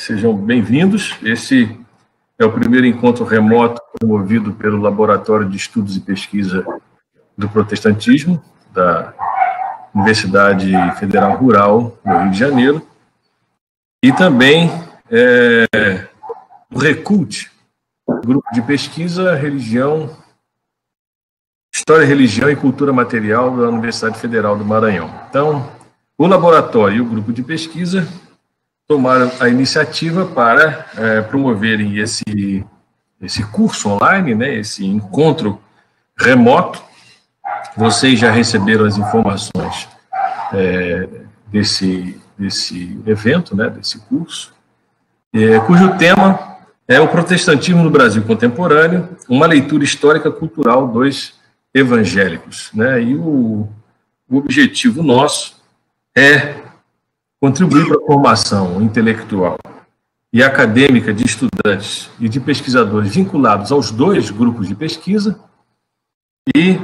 Sejam bem-vindos. Esse é o primeiro encontro remoto promovido pelo Laboratório de Estudos e Pesquisa do Protestantismo, da Universidade Federal Rural do Rio de Janeiro, e também o RECULT, Grupo de Pesquisa, Religião, História, Religião e Cultura Material da Universidade Federal do Maranhão. Então, o laboratório e o grupo de pesquisa tomaram a iniciativa para promoverem esse curso online, né, esse encontro remoto. Vocês já receberam as informações desse evento, né, desse curso, cujo tema é o protestantismo no Brasil contemporâneo, uma leitura histórica cultural dos evangélicos, né? E o objetivo nosso é contribuir para a formação intelectual e acadêmica de estudantes e de pesquisadores vinculados aos dois grupos de pesquisa e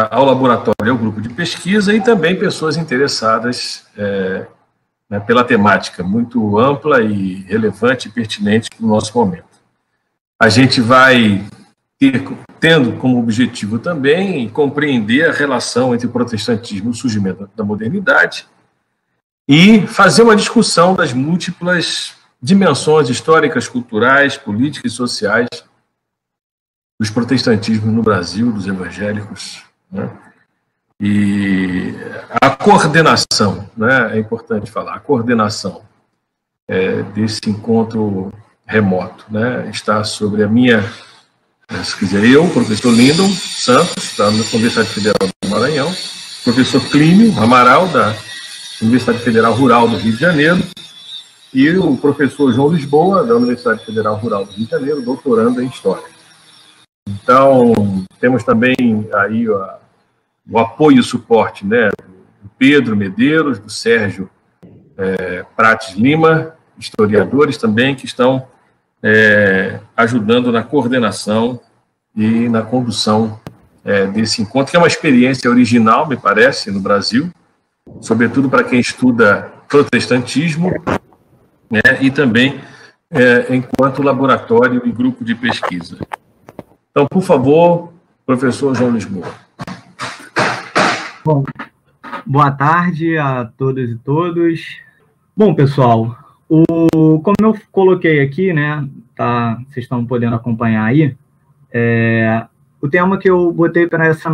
ao laboratório, ao grupo de pesquisa, e também pessoas interessadas né, pela temática muito ampla e relevante e pertinente para o nosso momento. A gente vai tendo como objetivo também compreender a relação entre o protestantismo e o surgimento da modernidade e fazer uma discussão das múltiplas dimensões históricas, culturais, políticas e sociais dos protestantismos no Brasil, dos evangélicos, né? E a coordenação, né, é importante falar, a coordenação desse encontro remoto, né, está sobre a minha, se quiser, eu, professor Lindon Santos, da Universidade Federal do Maranhão, professor Clínio Amaral, da Universidade Federal Rural do Rio de Janeiro, e o professor João Lisboa, da Universidade Federal Rural do Rio de Janeiro, doutorando em História. Então, temos também aí o apoio e o suporte, né, do Pedro Medeiros, do Sérgio Prates Lima, historiadores também, que estão ajudando na coordenação e na condução desse encontro, que é uma experiência original, me parece, no Brasil, sobretudo para quem estuda protestantismo, né, e também enquanto laboratório e grupo de pesquisa. Então, por favor, professor João Lisboa. Bom, boa tarde a todas e todos. Bom, pessoal, como eu coloquei aqui, né, tá, vocês estão podendo acompanhar aí, o tema que eu botei para esse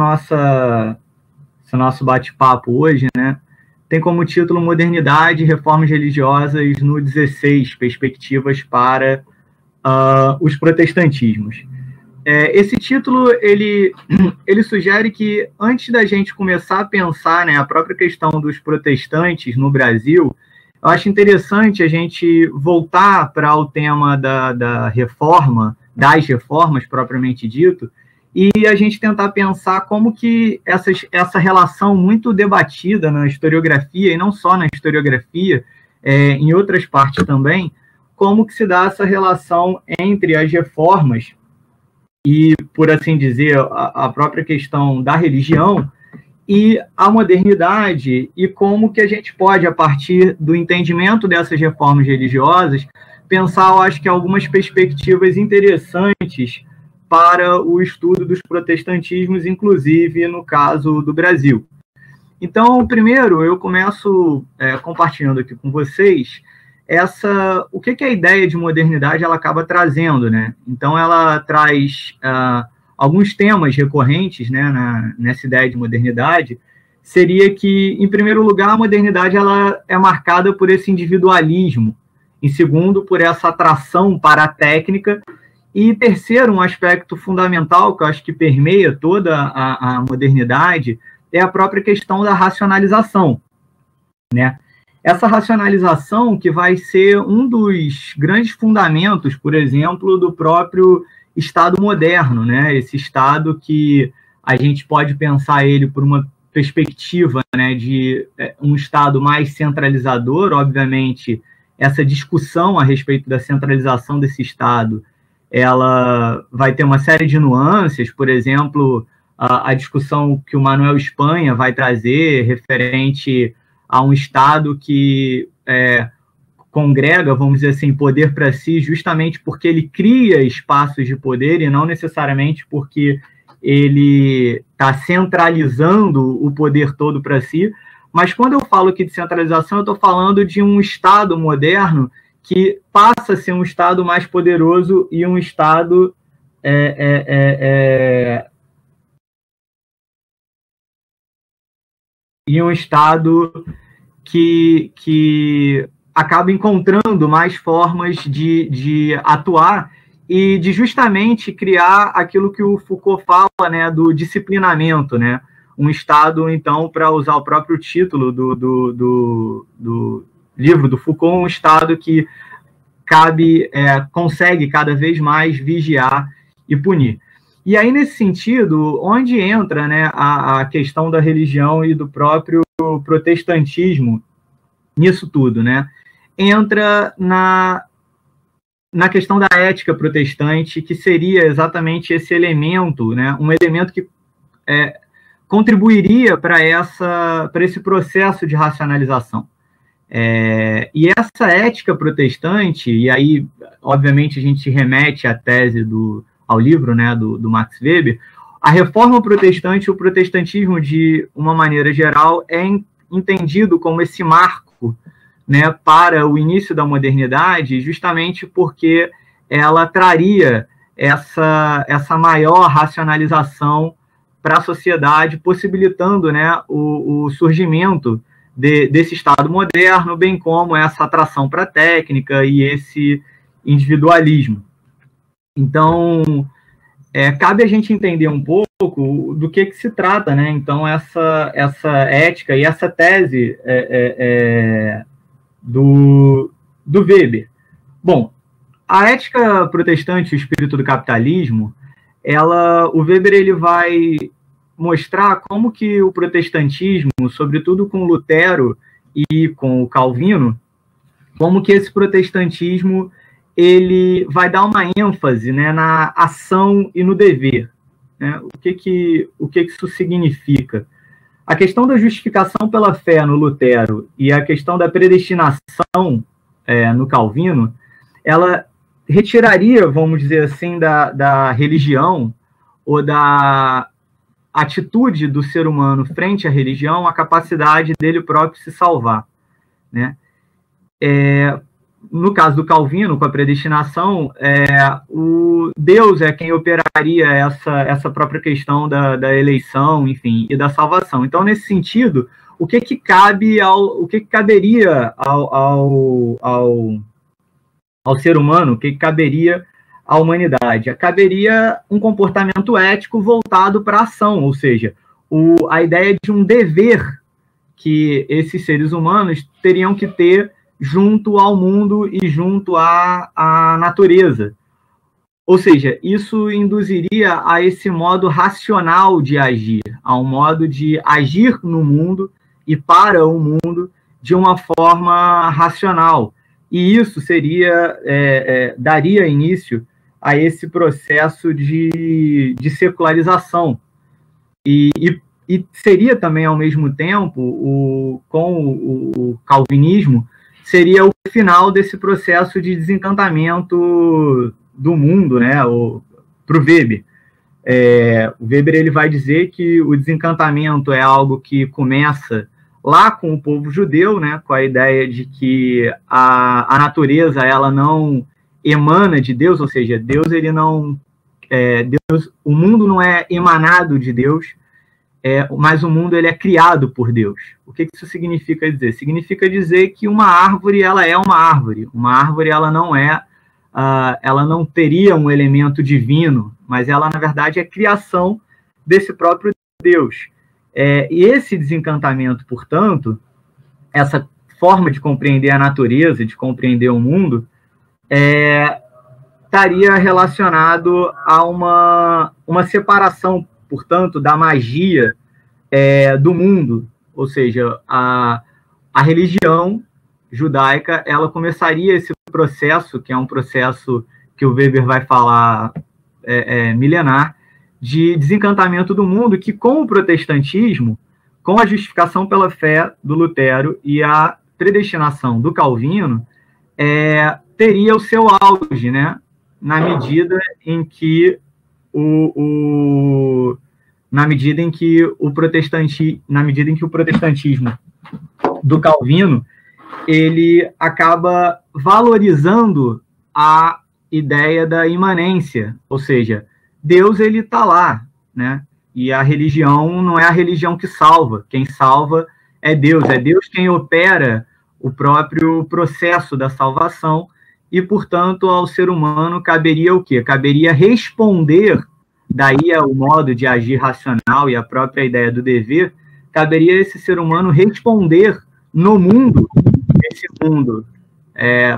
nosso bate-papo hoje, né, tem como título Modernidade e Reformas Religiosas no 16, Perspectivas para os Protestantismos. Esse título, ele sugere que, antes da gente começar a pensar, né, a própria questão dos protestantes no Brasil, eu acho interessante a gente voltar para o tema da reforma, das reformas propriamente dito, e a gente tentar pensar como que essa relação muito debatida na historiografia, e não só na historiografia, em outras partes também, como que se dá essa relação entre as reformas e, por assim dizer, a própria questão da religião e a modernidade, e como que a gente pode, a partir do entendimento dessas reformas religiosas, pensar, eu acho que, algumas perspectivas interessantes para o estudo dos protestantismos, inclusive no caso do Brasil. Então, primeiro, eu começo compartilhando aqui com vocês o que a ideia de modernidade ela acaba trazendo, né? Então, ela traz alguns temas recorrentes, né, nessa ideia de modernidade. Seria que, em primeiro lugar, a modernidade ela é marcada por esse individualismo, em segundo, por essa atração para a técnica, e terceiro, um aspecto fundamental que eu acho que permeia toda a modernidade é a própria questão da racionalização, né? Essa racionalização que vai ser um dos grandes fundamentos, por exemplo, do próprio Estado moderno, né? Esse Estado que a gente pode pensar ele por uma perspectiva, né, de um Estado mais centralizador. Obviamente, essa discussão a respeito da centralização desse Estado, ela vai ter uma série de nuances, por exemplo, a discussão que o Manuel Espanha vai trazer referente a um Estado que congrega, vamos dizer assim, poder para si, justamente porque ele cria espaços de poder e não necessariamente porque ele está centralizando o poder todo para si. Mas quando eu falo aqui de centralização, eu estou falando de um Estado moderno que passa a ser um Estado mais poderoso e um Estado que acaba encontrando mais formas de atuar e de justamente criar aquilo que o Foucault fala, né, do disciplinamento, né? Um Estado, então, para usar o próprio título do livro do Foucault, um Estado que consegue cada vez mais vigiar e punir. E aí, nesse sentido, onde entra, né, a questão da religião e do próprio protestantismo nisso tudo, né? Entra na questão da ética protestante, que seria exatamente esse elemento, né? Um elemento que contribuiria para esse processo de racionalização. E essa ética protestante, e aí, obviamente, a gente remete à tese ao livro, né, do Max Weber, a reforma protestante, o protestantismo, de uma maneira geral, é entendido como esse marco, né, para o início da modernidade, justamente porque ela traria essa maior racionalização para a sociedade, possibilitando, né, o surgimento desse Estado moderno, bem como essa atração para a técnica e esse individualismo. Então, cabe a gente entender um pouco do que se trata, né? Então, essa ética e essa tese do Weber. Bom, a ética protestante, o espírito do capitalismo, o Weber ele vai mostrar como que o protestantismo, sobretudo com Lutero e com o Calvino, como que esse protestantismo ele vai dar uma ênfase, né, na ação e no dever. Né? O que isso significa? A questão da justificação pela fé no Lutero e a questão da predestinação no Calvino, ela retiraria, vamos dizer assim, da religião ou da atitude do ser humano frente à religião a capacidade dele próprio se salvar, né? No caso do Calvino, com a predestinação, o Deus é quem operaria essa própria questão da eleição, enfim, e da salvação. Então, nesse sentido, o que caberia ao ser humano, o que caberia à humanidade? Caberia um comportamento ético voltado para a ação, ou seja, a ideia de um dever que esses seres humanos teriam que ter junto ao mundo e junto à natureza. Ou seja, isso induziria a esse modo racional de agir, a um modo de agir no mundo e para o mundo de uma forma racional. E isso daria início a esse processo de secularização. E seria também, ao mesmo tempo, com o calvinismo, seria o final desse processo de desencantamento do mundo, né, para o Weber. O Weber ele vai dizer que o desencantamento é algo que começa lá com o povo judeu, né, com a ideia de que a natureza ela não emana de Deus, ou seja, Deus ele não o mundo não é emanado de Deus, mas o mundo ele é criado por Deus. O que isso significa dizer? Significa dizer que uma árvore ela é uma árvore. Uma árvore ela não teria um elemento divino, mas ela na verdade é criação desse próprio Deus. E esse desencantamento, portanto, essa forma de compreender a natureza, de compreender o mundo, estaria relacionado a uma separação, portanto, da magia do mundo, ou seja, a religião judaica, ela começaria esse processo, que é um processo que o Weber vai falar milenar, de desencantamento do mundo, que com o protestantismo, com a justificação pela fé do Lutero e a predestinação do Calvino, teria o seu auge, né? Na medida em que o protestantismo do Calvino ele acaba valorizando a ideia da imanência, ou seja, Deus ele está lá, né? E a religião não é a religião que salva, quem salva é Deus quem opera o próprio processo da salvação, e, portanto, ao ser humano caberia o quê? Caberia responder, daí é o modo de agir racional e a própria ideia do dever, caberia esse ser humano responder no mundo, esse mundo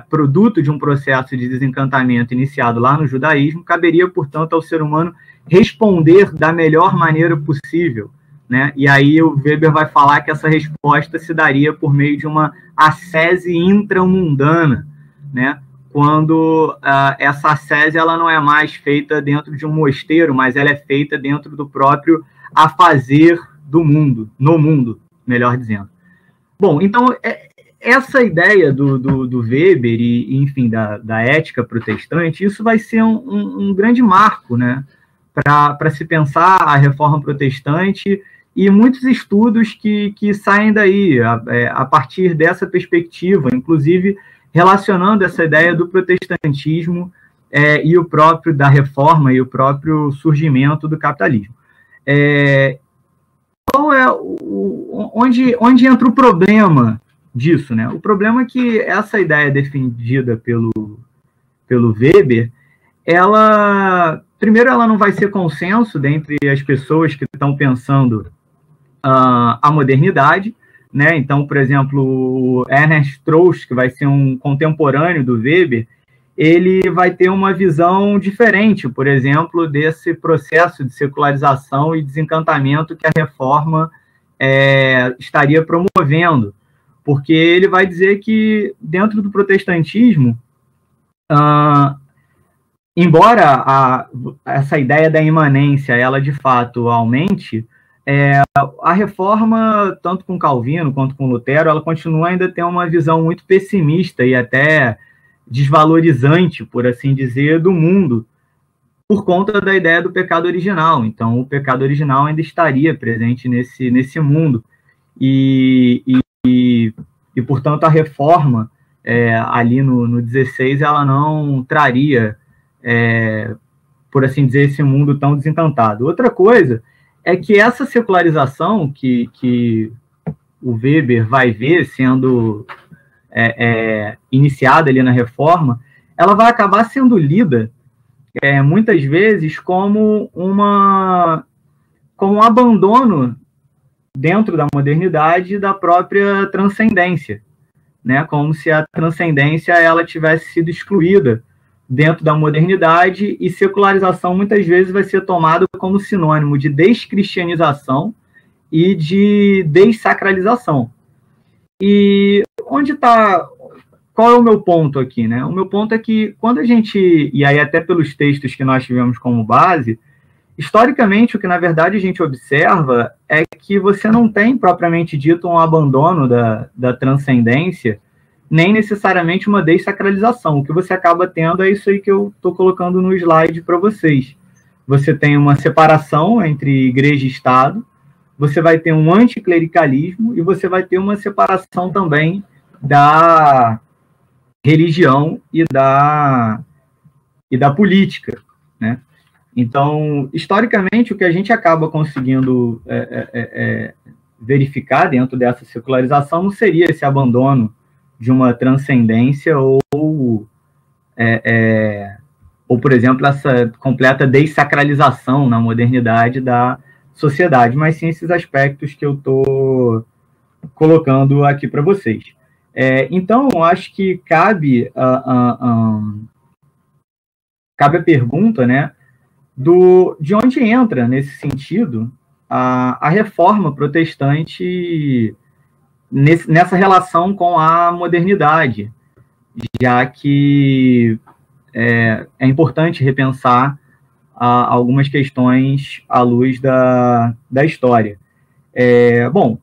produto de um processo de desencantamento iniciado lá no judaísmo, caberia, portanto, ao ser humano responder da melhor maneira possível, né? E aí o Weber vai falar que essa resposta se daria por meio de uma ascese intramundana, né? Quando essa ascese ela não é mais feita dentro de um mosteiro, mas ela é feita dentro do próprio afazer do mundo, no mundo, melhor dizendo. Bom, então, essa ideia do Weber e, enfim, da ética protestante, isso vai ser um grande marco, né, para se pensar a reforma protestante e muitos estudos que saem daí, a partir dessa perspectiva, inclusive relacionando essa ideia do protestantismo e o próprio da reforma e o próprio surgimento do capitalismo. Qual é onde entra o problema disso, né? O problema é que essa ideia defendida pelo Weber, primeiro, ela não vai ser consenso dentre as pessoas que estão pensando a modernidade, né? Então, por exemplo, o Ernst Trost, que vai ser um contemporâneo do Weber, ele vai ter uma visão diferente, por exemplo, desse processo de secularização e desencantamento que a reforma estaria promovendo, porque ele vai dizer que dentro do protestantismo, embora essa ideia da imanência ela de fato aumente, a reforma, tanto com Calvino quanto com Lutero, ela continua ainda a ter uma visão muito pessimista e até desvalorizante, por assim dizer, do mundo, por conta da ideia do pecado original. Então, o pecado original ainda estaria presente nesse mundo. E portanto, a reforma, ali no 16, ela não traria, por assim dizer, esse mundo tão desencantado. Outra coisa é que essa secularização que o Weber vai ver sendo iniciada ali na reforma, ela vai acabar sendo lida muitas vezes como um abandono dentro da modernidade da própria transcendência, né? Como se a transcendência ela tivesse sido excluída dentro da modernidade, e secularização muitas vezes vai ser tomada como sinônimo de descristianização e de dessacralização. E qual é o meu ponto aqui, né? O meu ponto é que quando a gente, e aí até pelos textos que nós tivemos como base, historicamente o que na verdade a gente observa é que você não tem propriamente dito um abandono da transcendência, nem necessariamente uma dessacralização. O que você acaba tendo é isso aí que eu estou colocando no slide para vocês. Você tem uma separação entre igreja e Estado, você vai ter um anticlericalismo e você vai ter uma separação também da religião e da política, né? Então, historicamente, o que a gente acaba conseguindo verificar dentro dessa secularização não seria esse abandono de uma transcendência ou por exemplo, essa completa dessacralização na modernidade da sociedade, mas sim esses aspectos que eu estou colocando aqui para vocês. Então, acho que cabe a pergunta, né, de onde entra, nesse sentido, a reforma protestante nessa relação com a modernidade, já que é importante repensar algumas questões à luz da história. Bom,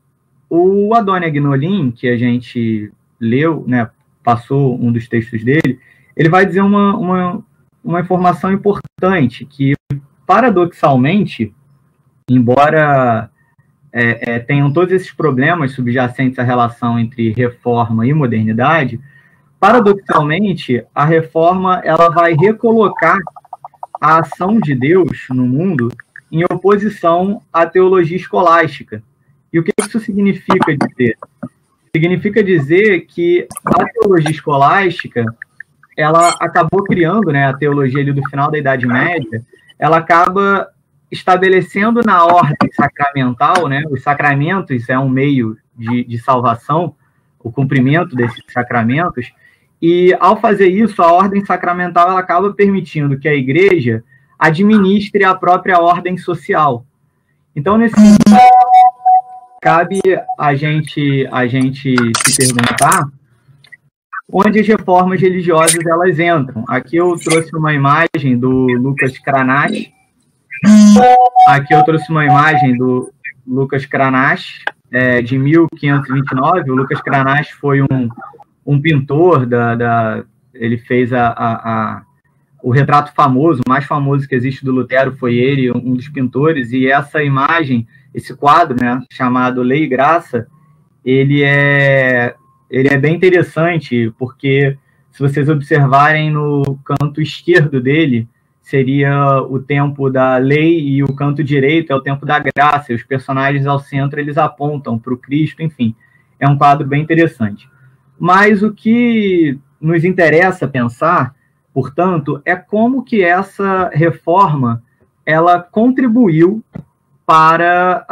o Adônia Guinolin, que a gente leu, né, passou um dos textos dele, ele vai dizer uma informação importante, que, paradoxalmente, embora tenham todos esses problemas subjacentes à relação entre reforma e modernidade, paradoxalmente, a reforma ela vai recolocar a ação de Deus no mundo em oposição à teologia escolástica. E o que isso significa dizer? Significa dizer que a teologia escolástica, ela acabou criando, né, a teologia ali do final da Idade Média, ela acaba estabelecendo na ordem sacramental, né, os sacramentos é um meio de salvação, o cumprimento desses sacramentos, e ao fazer isso, a ordem sacramental ela acaba permitindo que a igreja administre a própria ordem social. Então, nesse sentido, cabe a gente se perguntar onde as reformas religiosas elas entram. Aqui eu trouxe uma imagem do Lucas Cranach. De 1529. O Lucas Cranach foi um pintor ele fez o retrato famoso, o mais famoso que existe do Lutero foi ele, um dos pintores, e essa imagem, esse quadro, né, chamado Lei e Graça, ele é bem interessante, porque se vocês observarem no canto esquerdo dele, seria o tempo da lei, e o canto direito é o tempo da graça, e os personagens ao centro eles apontam para o Cristo, enfim, é um quadro bem interessante. Mas o que nos interessa pensar, portanto, é como que essa reforma ela contribuiu para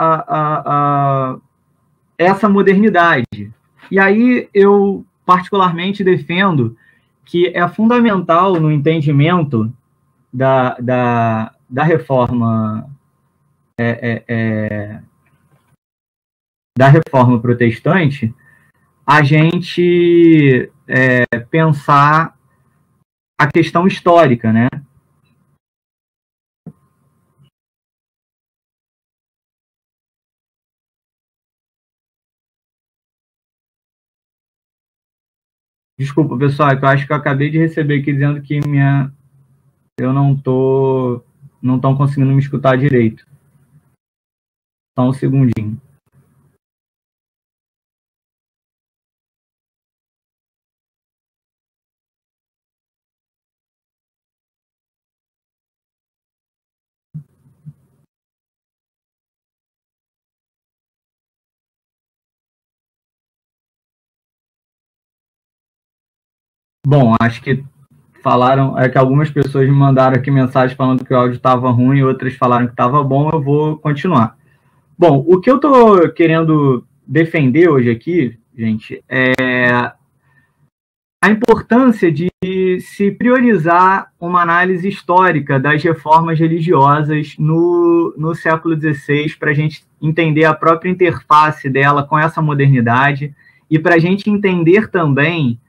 essa modernidade. E aí eu particularmente defendo que é fundamental no entendimento da reforma da reforma protestante a gente pensar a questão histórica, né? Desculpa, pessoal, que eu acho que eu acabei de receber aqui dizendo que eu não estão conseguindo me escutar direito. Só um segundinho. Bom, acho que falaram, que algumas pessoas me mandaram aqui mensagens falando que o áudio estava ruim, outras falaram que estava bom, eu vou continuar. Bom, o que eu estou querendo defender hoje aqui, gente, é a importância de se priorizar uma análise histórica das reformas religiosas no século XVI, para a gente entender a própria interface dela com essa modernidade e para a gente entender também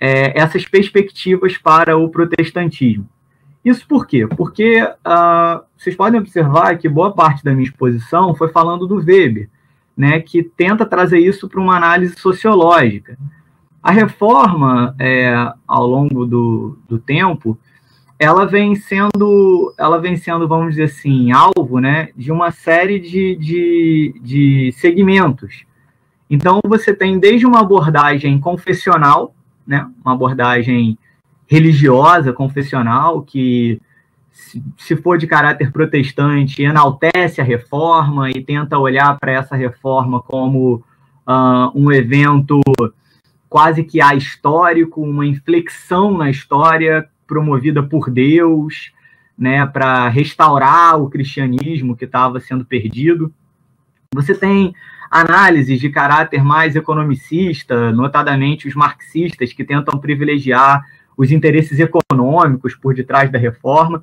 essas perspectivas para o protestantismo. Isso por quê? Porque vocês podem observar que boa parte da minha exposição foi falando do Weber, né, que tenta trazer isso para uma análise sociológica. A reforma, ao longo do tempo, ela vem sendo, vamos dizer assim, alvo, né, de uma série de segmentos. Então, você tem desde uma abordagem confessional, né, uma abordagem religiosa, confessional, que, se for de caráter protestante, enaltece a reforma e tenta olhar para essa reforma como um evento quase que ahistórico, uma inflexão na história promovida por Deus, né, para restaurar o cristianismo que estava sendo perdido. Você tem análises de caráter mais economicista, notadamente os marxistas, que tentam privilegiar os interesses econômicos por detrás da reforma.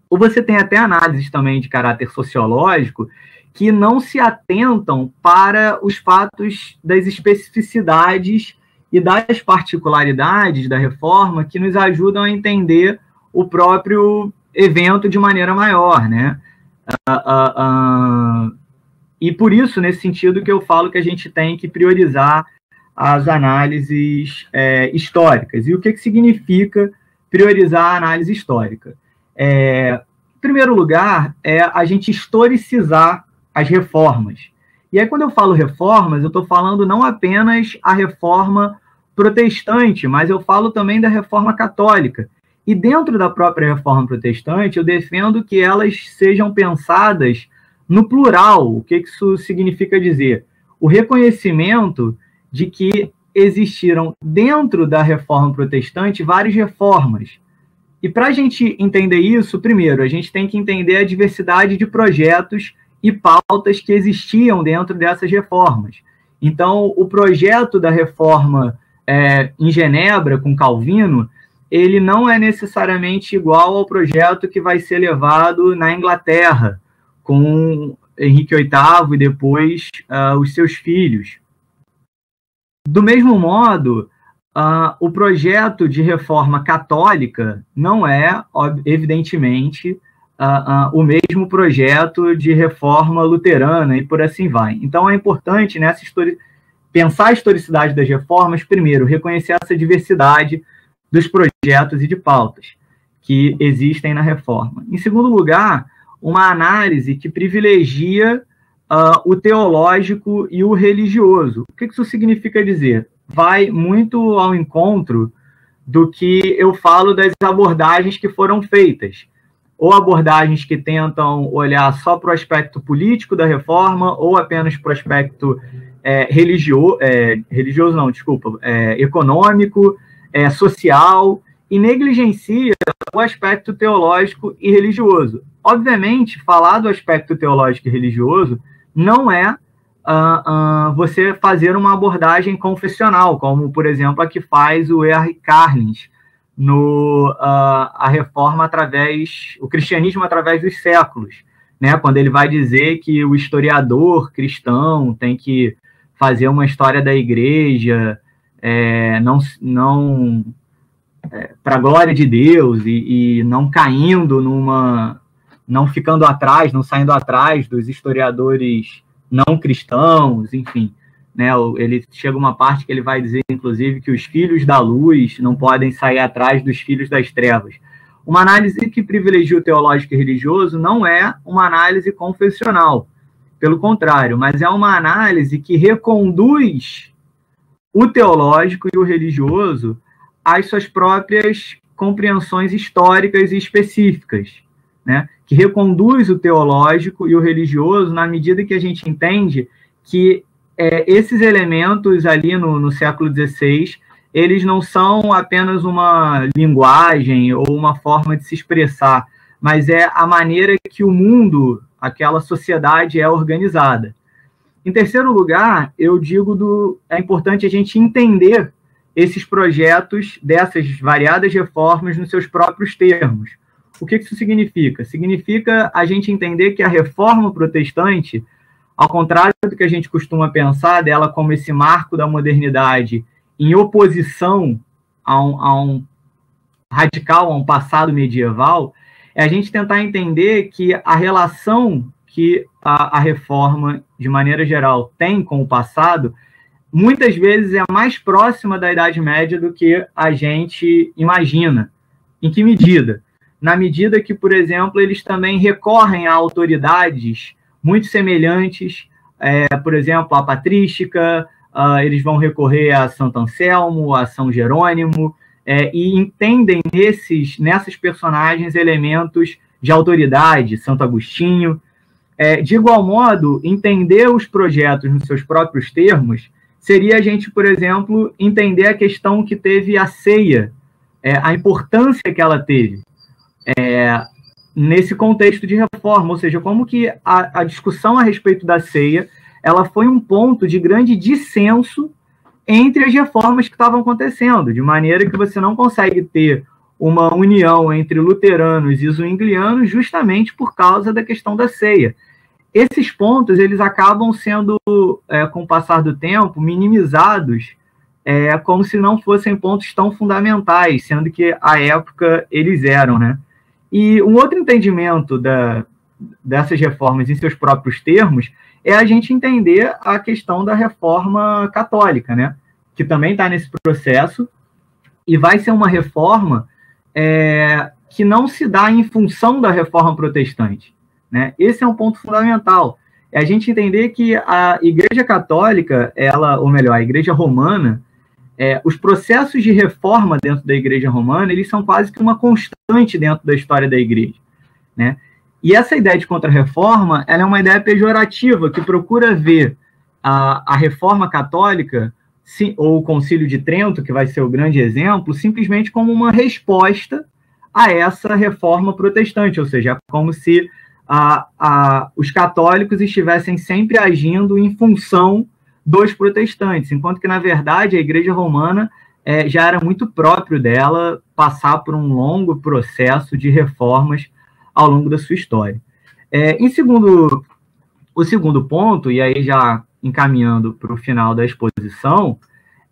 Ou você tem até análises também de caráter sociológico que não se atentam para os fatos das especificidades e das particularidades da reforma que nos ajudam a entender o próprio evento de maneira maior, né? E por isso, nesse sentido, que eu falo que a gente tem que priorizar as análises históricas. E o que significa priorizar a análise histórica? Em primeiro lugar, é a gente historicizar as reformas. E aí, quando eu falo reformas, eu estou falando não apenas a reforma protestante, mas eu falo também da reforma católica. E dentro da própria reforma protestante, eu defendo que elas sejam pensadas no plural. O que isso significa dizer? O reconhecimento de que existiram dentro da reforma protestante várias reformas. E para a gente entender isso, primeiro, a gente tem que entender a diversidade de projetos e pautas que existiam dentro dessas reformas. Então, o projeto da reforma em Genebra, com Calvino, ele não é necessariamente igual ao projeto que vai ser levado na Inglaterra, com Henrique VIII e depois os seus filhos. Do mesmo modo, o projeto de reforma católica não é, evidentemente, o mesmo projeto de reforma luterana e por assim vai. Então, é importante pensar a historicidade das reformas, primeiro, reconhecer essa diversidade dos projetos e de pautas que existem na reforma. Em segundo lugar, uma análise que privilegia o teológico e o religioso. O que isso significa dizer? Vai muito ao encontro do que eu falo das abordagens que foram feitas, ou abordagens que tentam olhar só para o aspecto político da reforma, ou apenas para o aspecto econômico, social, e negligencia o aspecto teológico e religioso. Obviamente, falar do aspecto teológico e religioso não é você fazer uma abordagem confessional, como, por exemplo, a que faz o R. Carlins a reforma o cristianismo através dos séculos, né? Quando ele vai dizer que o historiador cristão tem que fazer uma história da igreja, para a glória de Deus e não caindo não ficando atrás, não saindo atrás dos historiadores não cristãos, enfim, né? Ele chega uma parte que ele vai dizer, inclusive, que os filhos da luz não podem sair atrás dos filhos das trevas. Uma análise que privilegia o teológico e religioso não é uma análise confessional, pelo contrário, mas é uma análise que reconduz o teológico e o religioso às suas próprias compreensões históricas e específicas, né? Que reconduz o teológico e o religioso na medida que a gente entende que esses elementos ali no século XVI, eles não são apenas uma linguagem ou uma forma de se expressar, mas é a maneira que o mundo, aquela sociedade é organizada. Em terceiro lugar, eu digo é importante a gente entender esses projetos dessas variadas reformas nos seus próprios termos. O que isso significa? Significa a gente entender que a reforma protestante, ao contrário do que a gente costuma pensar dela como esse marco da modernidade em oposição a um radical, a um passado medieval, é a gente tentar entender que a relação que a reforma, de maneira geral, tem com o passado, muitas vezes é mais próxima da Idade Média do que a gente imagina. Em que medida? Na medida que, por exemplo, eles também recorrem a autoridades muito semelhantes, por exemplo, a patrística, eles vão recorrer a Santo Anselmo, a São Jerônimo, e entendem nessas personagens elementos de autoridade, Santo Agostinho. De igual modo, entender os projetos nos seus próprios termos seria a gente, por exemplo, entender a questão que teve a ceia, a importância que ela teve nesse contexto de reforma, ou seja, como que a discussão a respeito da ceia ela foi um ponto de grande dissenso entre as reformas que estavam acontecendo, de maneira que você não consegue ter uma união entre luteranos e zwinglianos justamente por causa da questão da ceia. Esses pontos eles acabam sendo, com o passar do tempo, minimizados, como se não fossem pontos tão fundamentais, sendo que, à época, eles eram, né? E um outro entendimento dessas reformas em seus próprios termos é a gente entender a questão da reforma católica, né? que também está nesse processo, e vai ser uma reforma que não se dá em função da reforma protestante, né? Esse é um ponto fundamental. É a gente entender que a Igreja Católica, ou melhor, a Igreja Romana, os processos de reforma dentro da Igreja Romana, eles são quase que uma constante dentro da história da Igreja, né? E essa ideia de contra-reforma, ela é uma ideia pejorativa, que procura ver a reforma católica, ou o Concílio de Trento, que vai ser o grande exemplo, simplesmente como uma resposta a essa reforma protestante, ou seja, como se os católicos estivessem sempre agindo em função dos protestantes, enquanto que, na verdade, a Igreja Romana já era muito próprio dela passar por um longo processo de reformas ao longo da sua história. O segundo ponto, e aí já encaminhando para o final da exposição,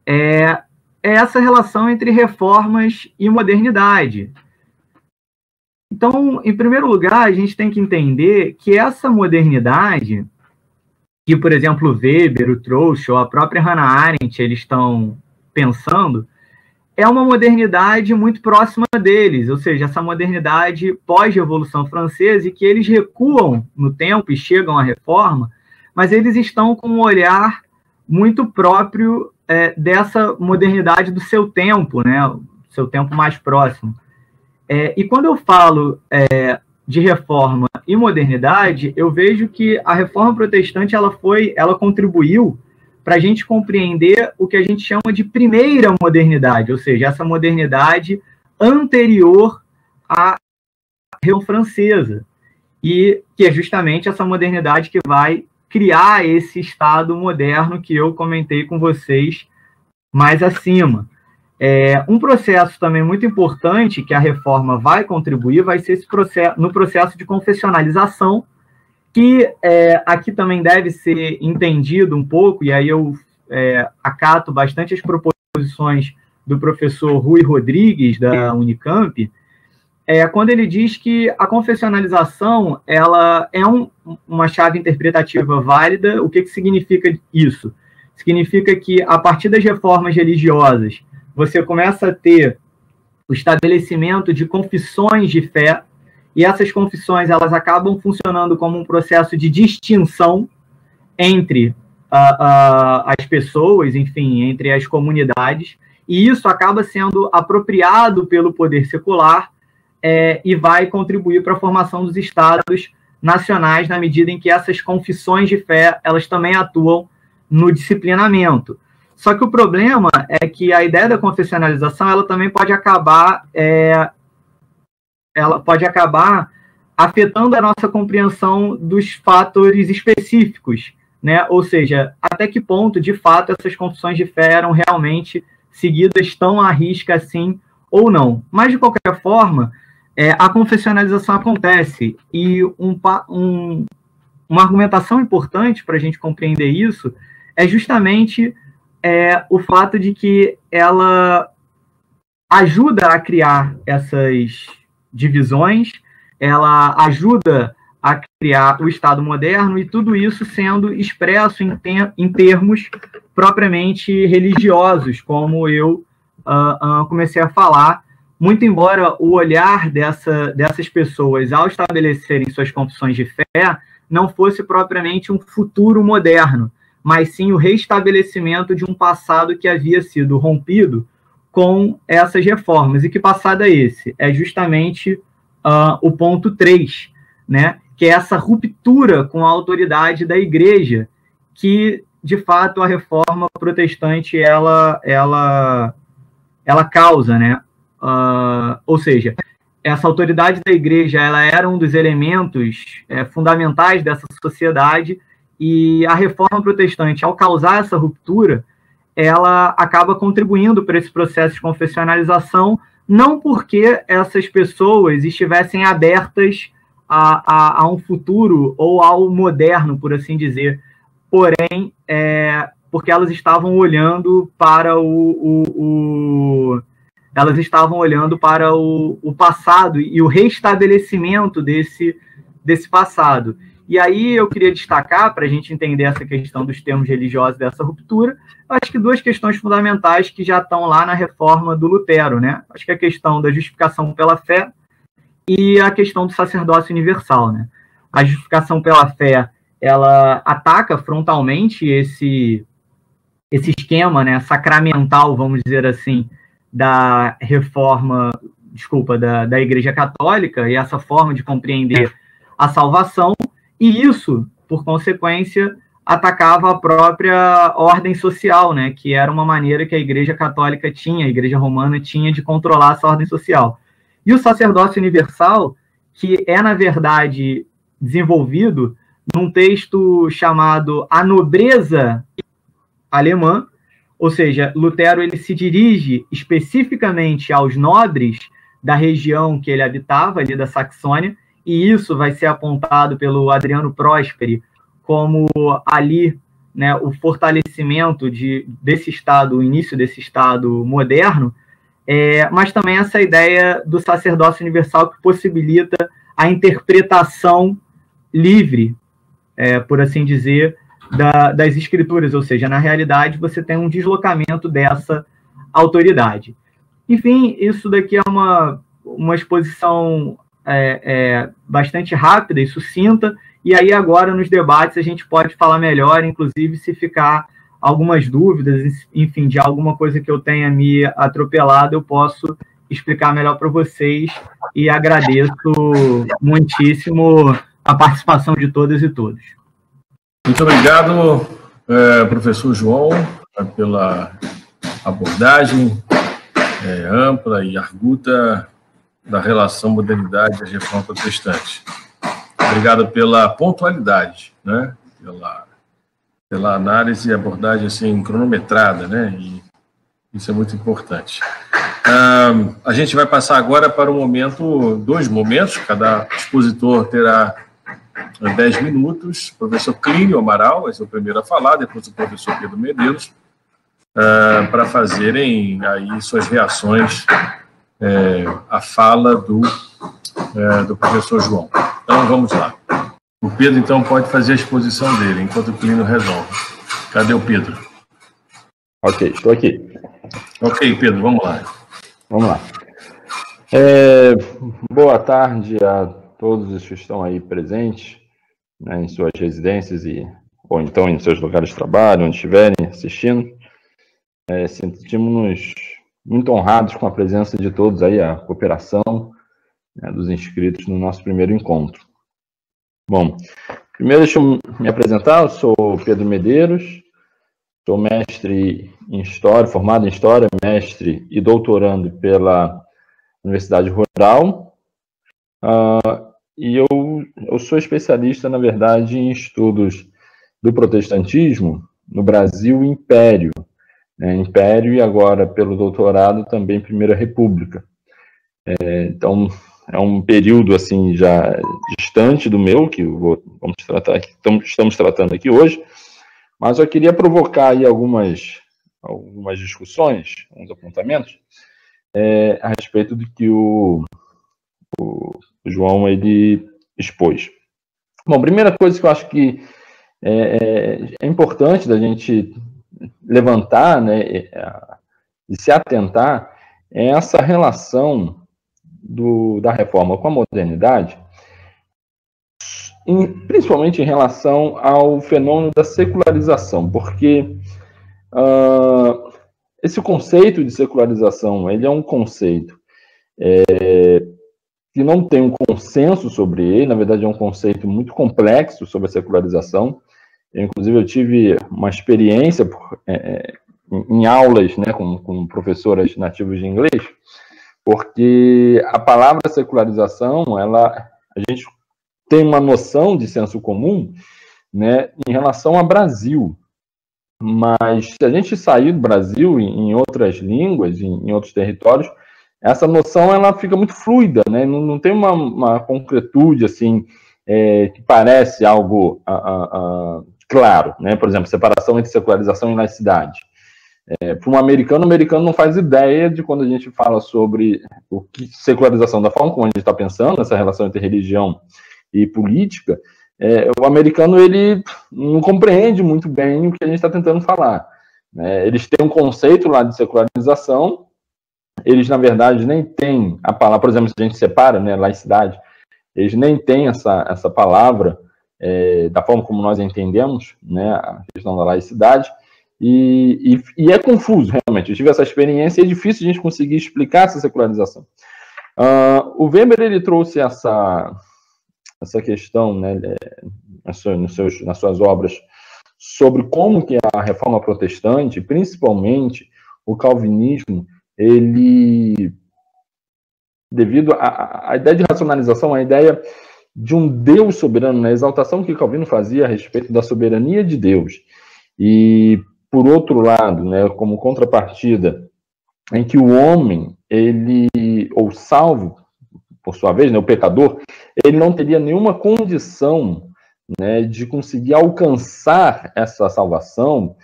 é essa relação entre reformas e modernidade. Então, em primeiro lugar, a gente tem que entender que essa modernidade, que, por exemplo, Weber, o Trost ou a própria Hannah Arendt, eles estão pensando, é uma modernidade muito próxima deles, ou seja, essa modernidade pós-Revolução Francesa, e que eles recuam no tempo e chegam à reforma, mas eles estão com um olhar muito próprio dessa modernidade do seu tempo, né, seu tempo mais próximo. E quando eu falo de reforma e modernidade, eu vejo que a reforma protestante ela contribuiu para a gente compreender o que a gente chama de primeira modernidade, ou seja, essa modernidade anterior à Revolução Francesa, e que é justamente essa modernidade que vai criar esse Estado moderno que eu comentei com vocês mais acima. Um processo também muito importante que a reforma vai contribuir vai ser no processo de confessionalização, que aqui também deve ser entendido um pouco, e aí eu acato bastante as proposições do professor Rui Rodrigues, da Unicamp, quando ele diz que a confessionalização ela é uma chave interpretativa válida. O que significa isso? Significa que, a partir das reformas religiosas, você começa a ter o estabelecimento de confissões de fé, e essas confissões elas acabam funcionando como um processo de distinção entre as pessoas, enfim, entre as comunidades, e isso acaba sendo apropriado pelo poder secular e vai contribuir para a formação dos estados nacionais, na medida em que essas confissões de fé elas também atuam no disciplinamento. Só que o problema é que a ideia da confessionalização ela também pode acabar afetando a nossa compreensão dos fatores específicos, né? Ou seja, até que ponto, de fato, essas confissões de fé eram realmente seguidas tão à risca assim ou não. Mas, de qualquer forma, a confessionalização acontece, e uma argumentação importante para a gente compreender isso é justamente o fato de que ela ajuda a criar essas divisões, ela ajuda a criar o Estado moderno, e tudo isso sendo expresso em termos propriamente religiosos, como eu comecei a falar, muito embora o olhar dessas pessoas ao estabelecerem suas confissões de fé não fosse propriamente um futuro moderno, mas sim o restabelecimento de um passado que havia sido rompido com essas reformas. E que passado é esse? É justamente o ponto 3, né? Que é essa ruptura com a autoridade da Igreja, que, de fato, a reforma protestante ela causa, né? Ou seja, essa autoridade da Igreja ela era um dos elementos fundamentais dessa sociedade, e a reforma protestante, ao causar essa ruptura, ela acaba contribuindo para esse processo de confessionalização, não porque essas pessoas estivessem abertas a um futuro ou ao moderno, por assim dizer, porém, porque elas estavam olhando para o passado e o restabelecimento desse passado. E aí eu queria destacar, para a gente entender essa questão dos termos religiosos dessa ruptura, acho que duas questões fundamentais que já estão lá na reforma do Lutero, né? Acho que a questão da justificação pela fé e a questão do sacerdócio universal, né? A justificação pela fé, ela ataca frontalmente esse esquema, né, sacramental, vamos dizer assim, da reforma, da Igreja Católica e essa forma de compreender a salvação, e isso, por consequência, atacava a própria ordem social, né, que era uma maneira que a Igreja Católica tinha, a Igreja Romana tinha de controlar essa ordem social. E o sacerdócio universal, que é, na verdade, desenvolvido num texto chamado A Nobreza Alemã, ou seja, Lutero ele se dirige especificamente aos nobres da região que ele habitava, ali da Saxônia, e isso vai ser apontado pelo Adriano Prosperi como ali, né, o fortalecimento desse Estado, o início desse Estado moderno, mas também essa ideia do sacerdócio universal que possibilita a interpretação livre, por assim dizer, das escrituras, ou seja, na realidade você tem um deslocamento dessa autoridade. Enfim, isso daqui é uma exposição bastante rápida e sucinta, e aí agora nos debates a gente pode falar melhor, inclusive se ficar algumas dúvidas, enfim, de alguma coisa que eu tenha me atropelado, eu posso explicar melhor para vocês, e agradeço muitíssimo a participação de todas e todos. Muito obrigado, professor João, pela abordagem ampla e arguta da relação modernidade e reforma protestante. Obrigado pela pontualidade, né? Pela análise e abordagem assim, cronometrada, né? E isso é muito importante. A gente vai passar agora para dois momentos, cada expositor terá 10 minutos, o professor Clínio Amaral vai ser o primeiro a falar, depois o professor Pedro Medeiros, para fazerem aí suas reações à fala do professor João. Então, vamos lá. O Pedro, então, pode fazer a exposição dele, enquanto o Clínio resolve. Cadê o Pedro? Ok, estou aqui. Ok, Pedro, vamos lá. Vamos lá. Boa tarde a todos os que estão aí presentes, né, em suas residências ou então em seus lugares de trabalho, onde estiverem assistindo. Sentimos-nos muito honrados com a presença de todos aí, a cooperação, né, dos inscritos no nosso primeiro encontro. Bom, primeiro deixa eu me apresentar, eu sou Pedro Medeiros, sou mestre em História, formado em História, mestre e doutorando pela Universidade Rural, e eu sou especialista, na verdade, em estudos do protestantismo no Brasil Império, né, Império e agora, pelo doutorado, também Primeira República. Então, é um período assim já distante do meu, que estamos tratando aqui hoje, mas eu queria provocar aí algumas discussões, uns apontamentos, a respeito do que o João ele expôs. Bom, primeira coisa que eu acho que é importante da gente levantar, né, e se atentar é essa relação da reforma com a modernidade, principalmente em relação ao fenômeno da secularização, porque esse conceito de secularização, ele é um conceito que não tem um consenso sobre ele, na verdade é um conceito muito complexo sobre a secularização. Inclusive eu tive uma experiência em aulas, né, com professoras nativas de inglês, porque a palavra secularização, a gente tem uma noção de senso comum, né, em relação ao Brasil, mas se a gente sair do Brasil em outras línguas, em outros territórios, essa noção ela fica muito fluida, né, não tem uma concretude assim, que parece algo claro, né, por exemplo, separação entre secularização e laicidade. Para um americano, o americano não faz ideia de quando a gente fala sobre o que secularização, da forma como a gente está pensando, essa relação entre religião e política, o americano ele não compreende muito bem o que a gente está tentando falar. Né? Eles têm um conceito lá de secularização, eles, na verdade, nem têm a palavra, por exemplo, se a gente separa, né, laicidade, eles nem têm essa palavra da forma como nós entendemos, né, a questão da laicidade, e é confuso, realmente. Eu tive essa experiência e é difícil a gente conseguir explicar essa secularização. O Weber, ele trouxe essa questão, né, nas suas obras, sobre como que a reforma protestante, principalmente o calvinismo, ele, devido à ideia de racionalização, a ideia de um Deus soberano, na exaltação que Calvino fazia a respeito da soberania de Deus, e, por outro lado, né, como contrapartida, em que o homem, ou salvo, por sua vez, né, o pecador, ele não teria nenhuma condição, né, de conseguir alcançar essa salvação.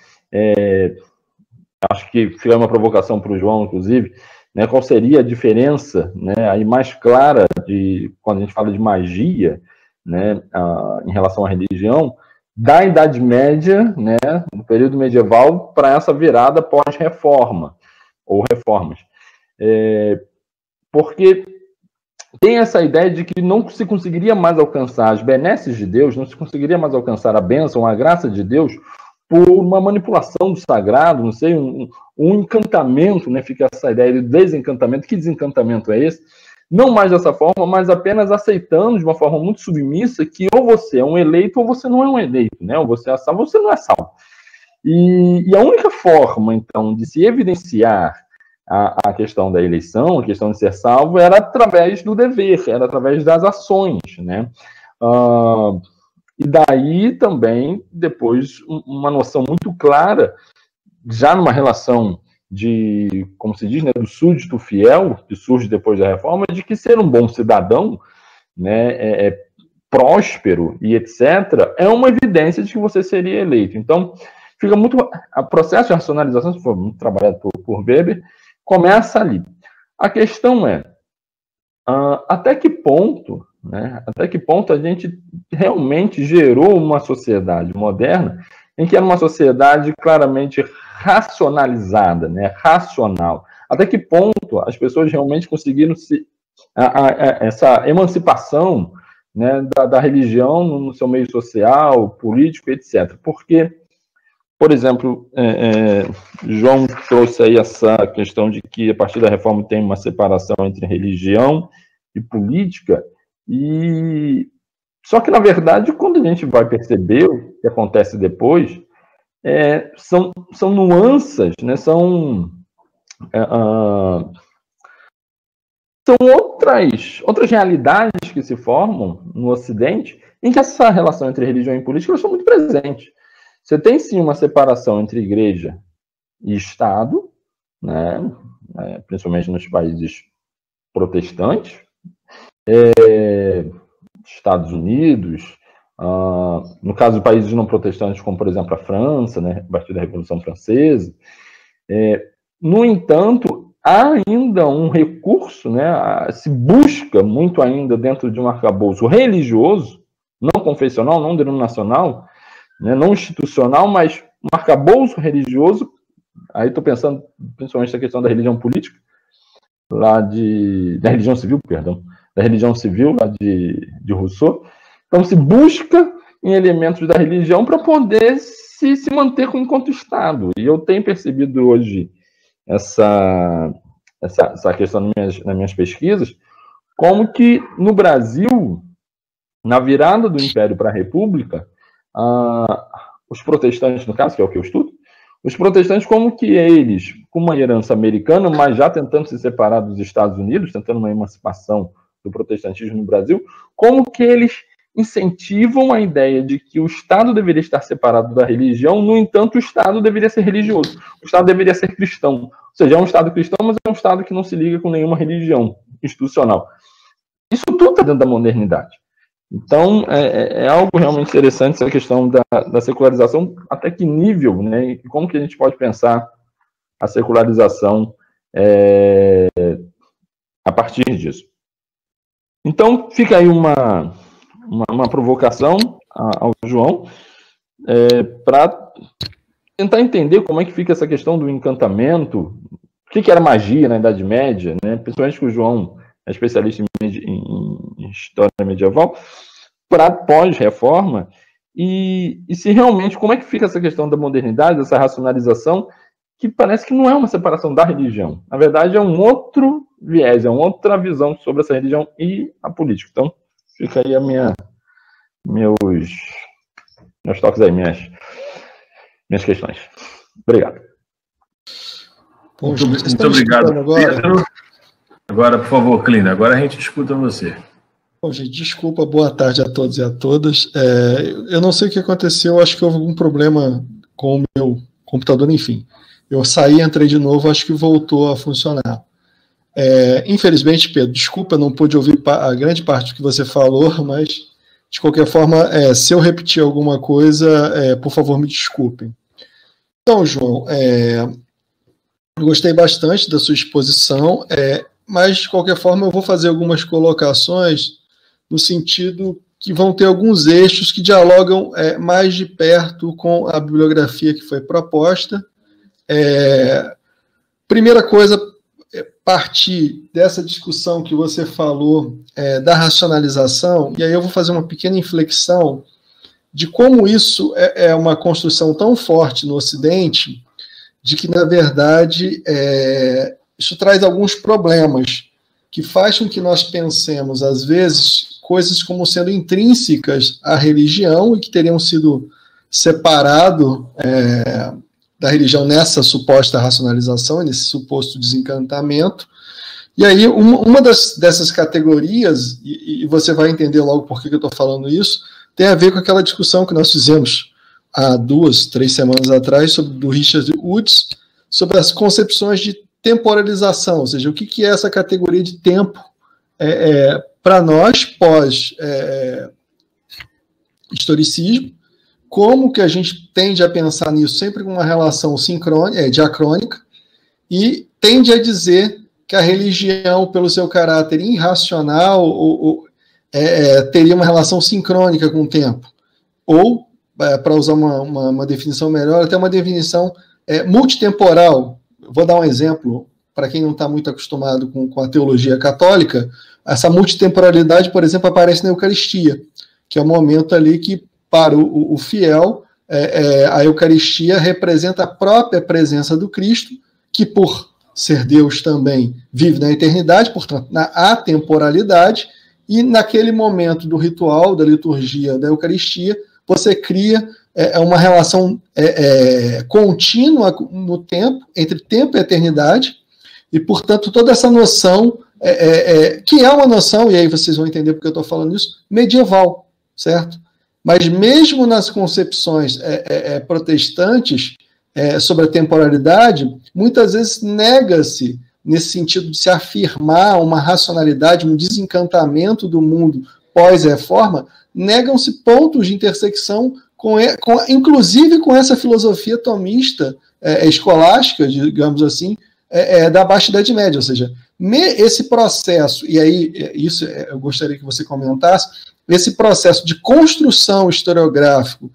Acho que fica uma provocação para o João, inclusive, né, qual seria a diferença, né, aí mais clara de quando a gente fala de magia, né, em relação à religião, da Idade Média, né, no período medieval, para essa virada pós-reforma, ou reformas. Porque tem essa ideia de que não se conseguiria mais alcançar as benesses de Deus, não se conseguiria mais alcançar a bênção, a graça de Deus, por uma manipulação do sagrado, não sei, um encantamento, né? Fica essa ideia de desencantamento. Que desencantamento é esse? Não mais dessa forma, mas apenas aceitando de uma forma muito submissa que ou você é um eleito ou você não é um eleito, né? Ou você é salvo ou você não é salvo. E a única forma, então, de se evidenciar a questão da eleição, a questão de ser salvo, era através do dever, era através das ações, né? E daí também, depois, uma noção muito clara, já numa relação de, como se diz, né, do súdito fiel, que surge depois da reforma, de que ser um bom cidadão, né, próspero e etc., é uma evidência de que você seria eleito. Então, fica muito... O processo de racionalização, se for muito trabalhado por Weber, começa ali. A questão é, até que ponto, né, até que ponto a gente realmente gerou uma sociedade moderna em que era uma sociedade claramente racionalizada, né, racional. Até que ponto as pessoas realmente conseguiram essa emancipação, né, da religião no seu meio social, político, etc. Porque, por exemplo, João trouxe aí essa questão de que a partir da reforma tem uma separação entre religião e política, só que, na verdade, quando a gente vai perceber o que acontece depois, são nuances, né, são outras realidades que se formam no Ocidente, em que essa relação entre religião e política elas são muito presentes. Você tem, sim, uma separação entre igreja e Estado, né, principalmente nos países protestantes, Estados Unidos, no caso de países não protestantes, como, por exemplo, a França, né, a partir da Revolução Francesa. No entanto, há ainda um recurso, né, se busca muito ainda dentro de um arcabouço religioso, não confessional, não denominacional, né, não institucional, mas um arcabouço religioso. Aí estou pensando principalmente na questão da religião política, da religião civil, perdão, da religião civil, lá de Rousseau. Então, se busca em elementos da religião para poder se manter enquanto Estado. E eu tenho percebido hoje essa questão nas minhas pesquisas, como que no Brasil, na virada do Império para a República, os protestantes, no caso, que é o que eu estudo, os protestantes, como que eles, com uma herança americana, mas já tentando se separar dos Estados Unidos, tentando uma emancipação do protestantismo no Brasil, como que eles incentivam a ideia de que o Estado deveria estar separado da religião, no entanto, o Estado deveria ser religioso, o Estado deveria ser cristão. Ou seja, é um Estado cristão, mas é um Estado que não se liga com nenhuma religião institucional. Isso tudo está dentro da modernidade. Então, é algo realmente interessante essa questão da secularização, até que nível, né, e como que a gente pode pensar a secularização a partir disso. Então, fica aí uma provocação ao João, para tentar entender como é que fica essa questão do encantamento, o que era magia na Idade Média, né? Principalmente que o João é especialista em história medieval, para pós-reforma, e se realmente, como é que fica essa questão da modernidade, essa racionalização, que parece que não é uma separação da religião. Na verdade, é um outro viés, é uma outra visão sobre essa religião e a política. Então, fica aí meus toques aí, minhas questões. Obrigado. Muito obrigado, Pedro. Agora, por favor, Clínio, agora a gente escuta você. Bom, gente, desculpa, boa tarde a todos e a todas. Eu não sei o que aconteceu, acho que houve algum problema com o meu computador, enfim. Eu saí, entrei de novo, acho que voltou a funcionar. Infelizmente, Pedro, desculpa, não pude ouvir a grande parte do que você falou, mas, de qualquer forma, se eu repetir alguma coisa, por favor, me desculpem. Então, João, eu gostei bastante da sua exposição, mas, de qualquer forma, eu vou fazer algumas colocações no sentido que vão ter alguns eixos que dialogam mais de perto com a bibliografia que foi proposta. Primeira coisa, partir dessa discussão que você falou da racionalização, e aí eu vou fazer uma pequena inflexão de como isso é uma construção tão forte no Ocidente, de que, na verdade, isso traz alguns problemas que faz com que nós pensemos, às vezes, coisas como sendo intrínsecas à religião e que teriam sido separado da religião nessa suposta racionalização, nesse suposto desencantamento. E aí, uma dessas categorias, e você vai entender logo por que eu estou falando isso, tem a ver com aquela discussão que nós fizemos há 2, 3 semanas atrás, do Richard Woods, sobre as concepções de temporalização, ou seja, o que é essa categoria de tempo para nós pós-historicismo, como que a gente tende a pensar nisso sempre com uma relação diacrônica, e tende a dizer que a religião, pelo seu caráter irracional, teria uma relação sincrônica com o tempo. Ou, para usar uma definição melhor, até uma definição multitemporal. Vou dar um exemplo, para quem não está muito acostumado com a teologia católica, essa multitemporalidade, por exemplo, aparece na Eucaristia, que é o momento ali que, para o fiel, a Eucaristia representa a própria presença do Cristo, que, por ser Deus também, vive na eternidade, portanto, na atemporalidade, e naquele momento do ritual, da liturgia da Eucaristia, você cria uma relação contínua no tempo, entre tempo e eternidade, e, portanto, toda essa noção, que é uma noção, e aí vocês vão entender porque eu estou falando isso, medieval, certo? Mas mesmo nas concepções protestantes sobre a temporalidade, muitas vezes nega-se, nesse sentido de se afirmar uma racionalidade, um desencantamento do mundo pós-reforma, negam-se pontos de intersecção inclusive com essa filosofia tomista escolástica, digamos assim, da Baixa Idade Média, ou seja, esse processo, e aí isso eu gostaria que você comentasse, esse processo de construção historiográfico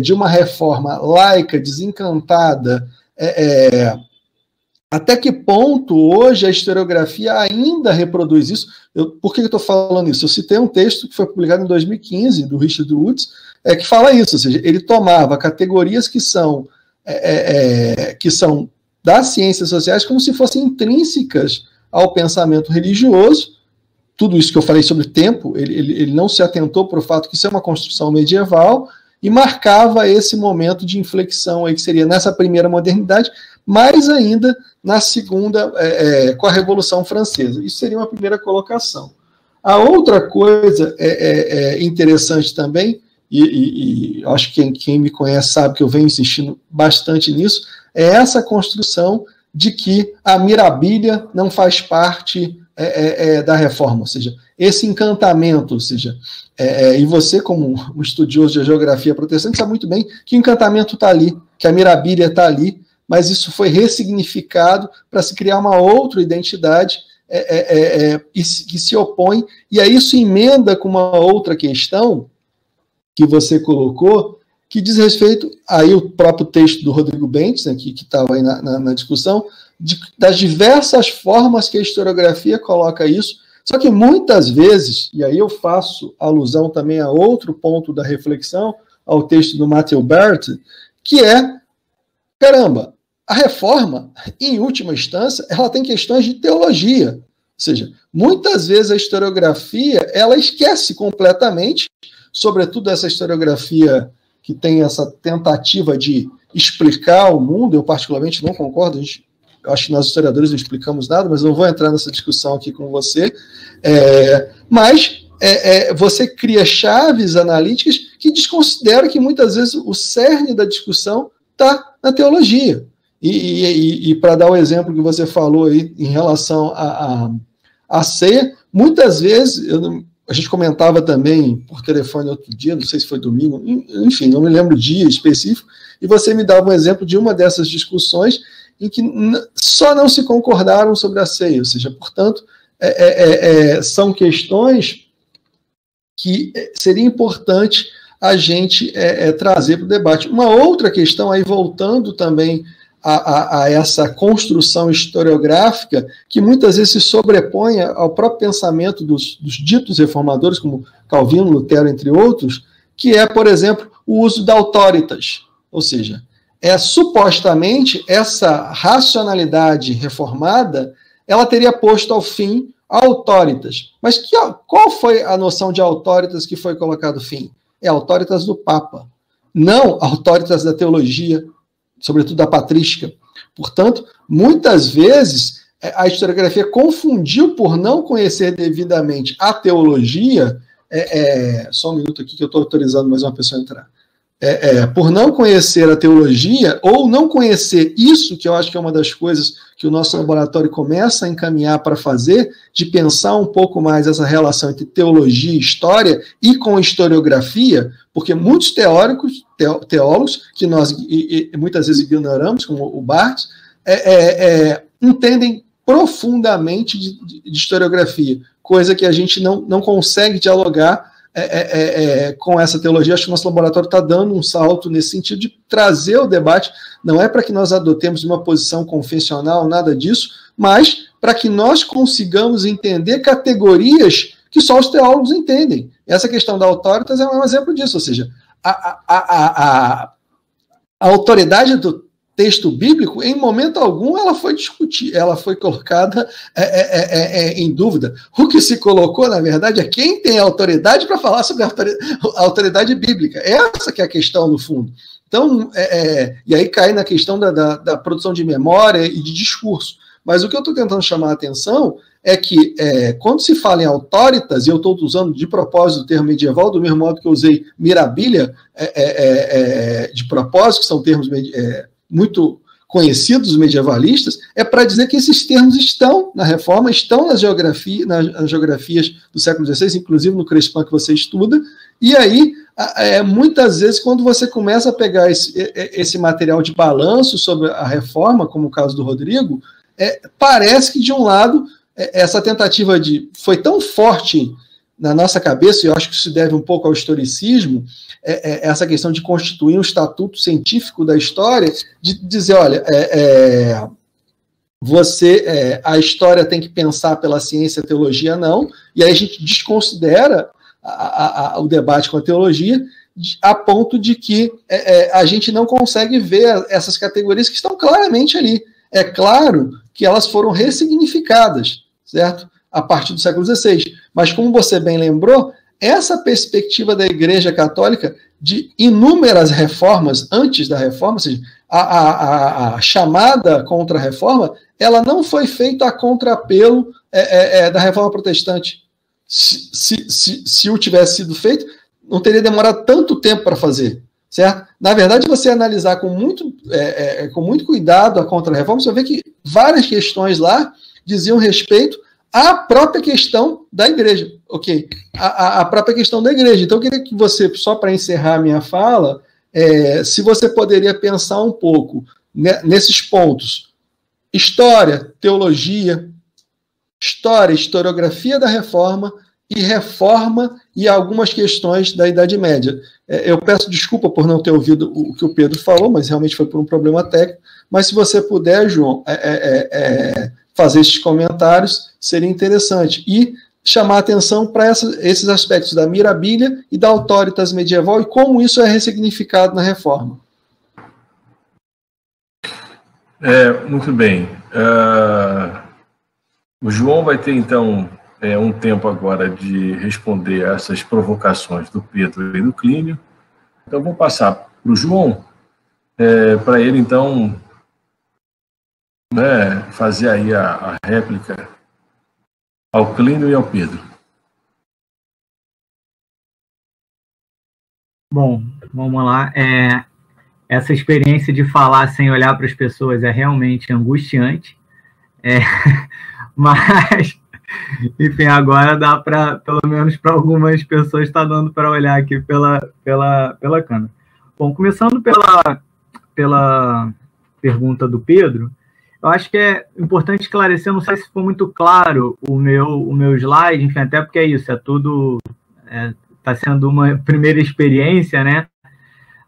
de uma reforma laica, desencantada, até que ponto hoje a historiografia ainda reproduz isso? Por que eu estou falando isso? Eu citei um texto que foi publicado em 2015, do Richard Woods, que fala isso, ou seja, ele tomava categorias que são das ciências sociais como se fossem intrínsecas ao pensamento religioso. Tudo isso que eu falei sobre tempo, ele não se atentou para o fato que isso é uma construção medieval, e marcava esse momento de inflexão aí, que seria nessa primeira modernidade, mais ainda na segunda, com a Revolução Francesa. Isso seria uma primeira colocação. A outra coisa interessante também, e acho que quem me conhece sabe que eu venho insistindo bastante nisso, é essa construção de que a mirabilia não faz parte da reforma, ou seja, esse encantamento, ou seja, e você, como um estudioso de geografia protestante, sabe muito bem que o encantamento está ali, que a mirabilia está ali, mas isso foi ressignificado para se criar uma outra identidade que se opõe, e aí isso emenda com uma outra questão, que você colocou, que diz respeito, aí o próprio texto do Rodrigo Bentes, né, que estava aí na discussão, das diversas formas que a historiografia coloca isso, só que muitas vezes, e aí eu faço alusão também a outro ponto da reflexão, ao texto do Matthew Bert, que é, caramba, a reforma, em última instância, ela tem questões de teologia. Ou seja, muitas vezes a historiografia, ela esquece completamente, sobretudo essa historiografia que tem essa tentativa de explicar o mundo. Eu particularmente não concordo, eu acho que nós historiadores não explicamos nada, mas não vou entrar nessa discussão aqui com você. Mas você cria chaves analíticas que desconsideram que muitas vezes o cerne da discussão está na teologia. E para dar o exemplo que você falou aí em relação à ceia, muitas vezes, a gente comentava também por telefone outro dia, não sei se foi domingo, enfim, não me lembro o dia específico, e você me dava um exemplo de uma dessas discussões em que só não se concordaram sobre a ceia, ou seja, portanto, são questões que seria importante a gente trazer para o debate. Uma outra questão, aí voltando também a essa construção historiográfica, que muitas vezes se sobrepõe ao próprio pensamento dos ditos reformadores, como Calvino, Lutero, entre outros, que é, por exemplo, o uso da autoritas, ou seja, supostamente essa racionalidade reformada, ela teria posto ao fim a autoritas. Mas qual foi a noção de autoritas que foi colocado fim? É autoritas do Papa, não autoritas da teologia, sobretudo da patrística. Portanto, muitas vezes, a historiografia confundiu, por não conhecer devidamente a teologia, só um minuto aqui que eu estou autorizando mais uma pessoa a entrar, por não conhecer a teologia, ou não conhecer isso, que eu acho que é uma das coisas que o nosso laboratório começa a encaminhar para fazer, de pensar um pouco mais essa relação entre teologia e história, e com historiografia, porque muitos teólogos, que nós muitas vezes ignoramos, como o Barthes, entendem profundamente de historiografia, coisa que a gente não consegue dialogar com essa teologia. Acho que o nosso laboratório está dando um salto nesse sentido de trazer o debate, não é para que nós adotemos uma posição confessional, nada disso, mas para que nós consigamos entender categorias que só os teólogos entendem. Essa questão da autoritas é um exemplo disso, ou seja, a autoridade do texto bíblico, em momento algum, ela foi discutida, ela foi colocada em dúvida. O que se colocou, na verdade, é quem tem autoridade para falar sobre a autoridade bíblica. Essa que é a questão, no fundo. Então, e aí cai na questão da produção de memória e de discurso. Mas o que eu estou tentando chamar a atenção é que, quando se fala em autoritas, e eu estou usando de propósito o termo medieval, do mesmo modo que eu usei mirabilia de propósito, que são termos muito conhecidos, medievalistas, é para dizer que esses termos estão na Reforma, estão nas geografias do século XVI, inclusive no Crespin que você estuda, e aí, muitas vezes, quando você começa a pegar esse material de balanço sobre a Reforma, como o caso do Rodrigo, parece que, de um lado, essa tentativa foi tão forte na nossa cabeça, e eu acho que isso deve um pouco ao historicismo, essa questão de constituir um estatuto científico da história, de dizer, olha, a história tem que pensar pela ciência, a teologia não, e aí a gente desconsidera o debate com a teologia, a ponto de que a gente não consegue ver essas categorias que estão claramente ali. É claro que elas foram ressignificadas, certo? A partir do século XVI. Mas, como você bem lembrou, essa perspectiva da Igreja Católica de inúmeras reformas antes da Reforma, ou seja, a chamada contra-reforma, ela não foi feita a contrapelo da Reforma Protestante. Se o tivesse sido feito, não teria demorado tanto tempo para fazer, certo? Na verdade, você analisar com muito cuidado a contra-reforma, você vai ver que várias questões lá diziam respeito à própria questão da igreja, ok? A própria questão da igreja. Então, eu queria que você, só para encerrar a minha fala, se você poderia pensar um pouco nesses pontos: história, teologia, historiografia da Reforma e reforma e algumas questões da Idade Média. Eu peço desculpa por não ter ouvido o que o Pedro falou, mas realmente foi por um problema técnico. Mas se você puder, João, fazer esses comentários, seria interessante. E chamar atenção para esses aspectos da mirabilia e da autoritas medieval e como isso é ressignificado na reforma. Muito bem. O João vai ter, então, um tempo agora de responder a essas provocações do Pedro e do Clínio. Então, vou passar para o João, para ele, então, fazer aí a réplica ao Clínio e ao Pedro. Bom, vamos lá. Essa experiência de falar sem olhar para as pessoas é realmente angustiante. Mas, enfim, agora dá para, pelo menos para algumas pessoas, está dando para olhar aqui pela câmera. Bom, começando pela pergunta do Pedro, eu acho que é importante esclarecer, não sei se ficou muito claro o meu slide, enfim, até porque é isso, está sendo uma primeira experiência, né?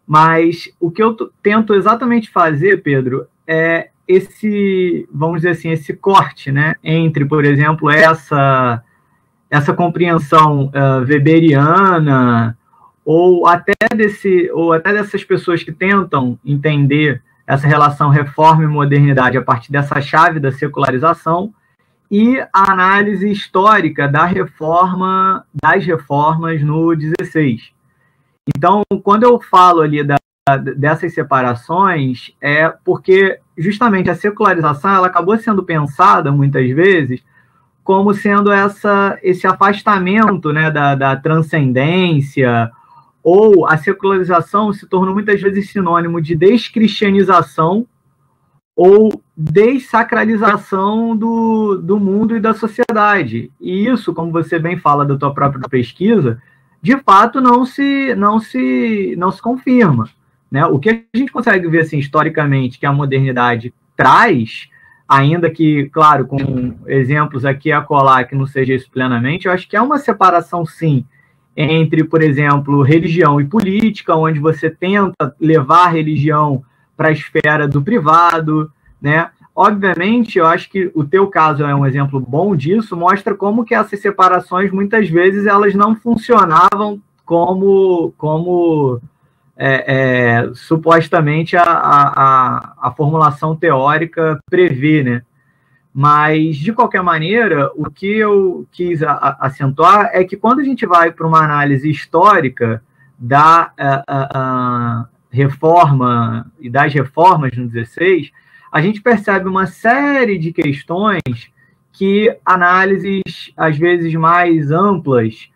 Mas o que eu tento exatamente fazer, Pedro, é vamos dizer assim, esse corte, né, entre, por exemplo, essa compreensão weberiana, ou até dessas pessoas que tentam entender essa relação reforma e modernidade a partir dessa chave da secularização, e a análise histórica das reformas no 16. Então, quando eu falo ali dessas separações, é porque justamente a secularização ela acabou sendo pensada, muitas vezes, como sendo esse afastamento, né, da transcendência, ou a secularização se tornou muitas vezes sinônimo de descristianização ou dessacralização do mundo e da sociedade. E isso, como você bem fala da tua própria pesquisa, de fato não se confirma, né? O que a gente consegue ver assim, historicamente que a modernidade traz, ainda que, claro, com exemplos aqui a colar que não seja isso plenamente, eu acho que é uma separação, sim, entre, por exemplo, religião e política, onde você tenta levar a religião para a esfera do privado, né? Obviamente, eu acho que o teu caso é um exemplo bom disso, mostra como que essas separações, muitas vezes, elas não funcionavam como supostamente a formulação teórica prevê, né? Mas, de qualquer maneira, o que eu quis acentuar é que quando a gente vai para uma análise histórica da reforma e das reformas no 16, a gente percebe uma série de questões que análises, às vezes, mais amplas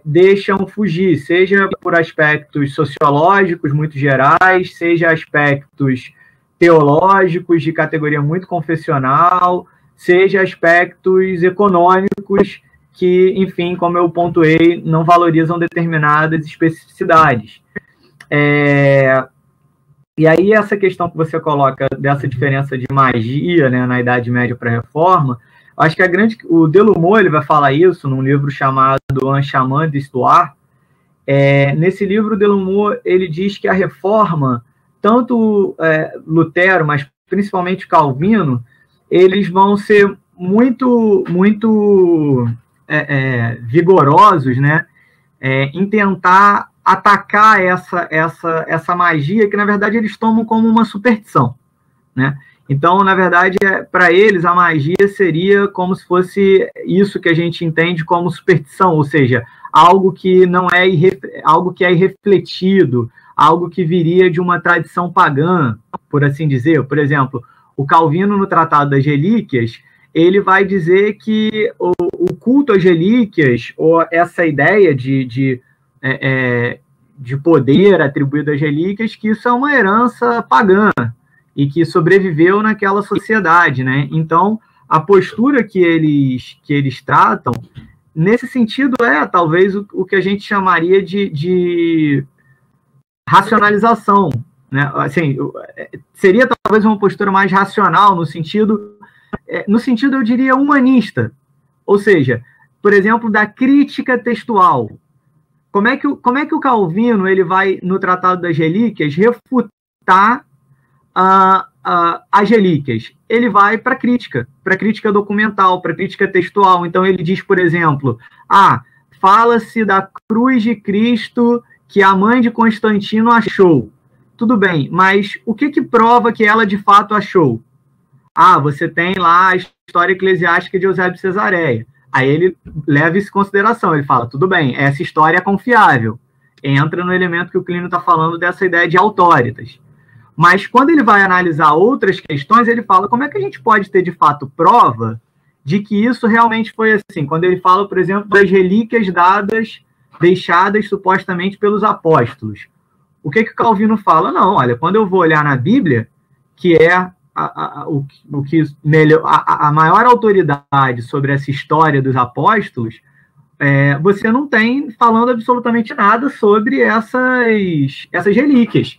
deixam fugir, seja por aspectos sociológicos muito gerais, seja aspectos teológicos de categoria muito confessional, seja aspectos econômicos que, enfim, como eu pontuei, não valorizam determinadas especificidades. E aí essa questão que você coloca dessa diferença de magia, né, na Idade Média para a Reforma, acho que o Delumeau ele vai falar isso num livro chamado Un Chemin d'Histoire. Nesse livro, o Delumeau ele diz que a Reforma, tanto Lutero, mas principalmente Calvino, eles vão ser muito vigorosos, né, em tentar atacar essa magia que, na verdade, eles tomam como uma superstição, né? Então, na verdade, para eles, a magia seria como se fosse isso que a gente entende como superstição, ou seja, algo que não algo que é irrefletido, algo que viria de uma tradição pagã, por assim dizer. Por exemplo, o Calvino, no Tratado das Relíquias, ele vai dizer que o culto às relíquias, ou essa ideia de poder atribuído às relíquias, que isso é uma herança pagã e que sobreviveu naquela sociedade, né? Então, a postura que eles tratam, nesse sentido, talvez o que a gente chamaria de racionalização, né? Assim, seria talvez uma postura mais racional no sentido, eu diria, humanista. Ou seja, por exemplo, da crítica textual. Como é que o Calvino ele vai, no Tratado das Relíquias, refutar as relíquias? Ele vai para a crítica documental, para a crítica textual. Então, ele diz, por exemplo, fala-se da cruz de Cristo que a mãe de Constantino achou. Tudo bem, mas o que prova que ela de fato achou? Você tem lá a história eclesiástica de Eusébio de Cesareia. Aí ele leva isso em consideração, ele fala, tudo bem, essa história é confiável. Entra no elemento que o Clínio está falando dessa ideia de autoritas. Mas quando ele vai analisar outras questões, ele fala, como é que a gente pode ter de fato prova de que isso realmente foi assim? Quando ele fala, por exemplo, das relíquias deixadas supostamente pelos apóstolos. O que o Calvino fala? Não, olha, quando eu vou olhar na Bíblia, que é a maior autoridade sobre essa história dos apóstolos, você não tem falando absolutamente nada sobre essas relíquias,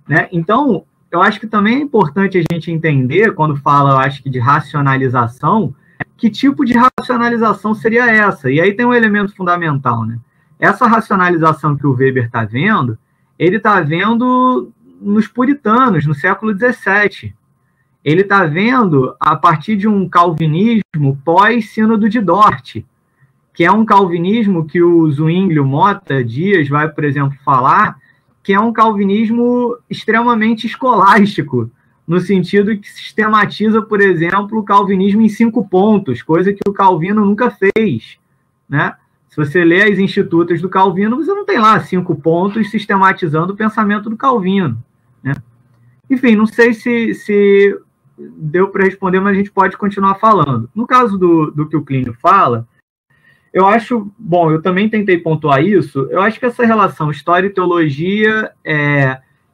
né? Então, eu acho que também é importante a gente entender, quando fala, eu acho que de racionalização, que tipo de racionalização seria essa? E aí tem um elemento fundamental, né? Essa racionalização que o Weber está vendo, ele está vendo nos puritanos, no século XVII. Ele está vendo a partir de um calvinismo pós-sínodo de Dort, que é um calvinismo que o Zwinglio Mota Dias vai, por exemplo, falar, que é um calvinismo extremamente escolástico, no sentido que sistematiza, por exemplo, o calvinismo em 5 pontos, coisa que o Calvino nunca fez, né? Se você lê as Institutas do Calvino, você não tem lá 5 pontos sistematizando o pensamento do Calvino, né? Enfim, não sei se deu para responder, mas a gente pode continuar falando. No caso do que o Clínio fala, eu acho, bom, eu também tentei pontuar isso, eu acho que essa relação história e teologia,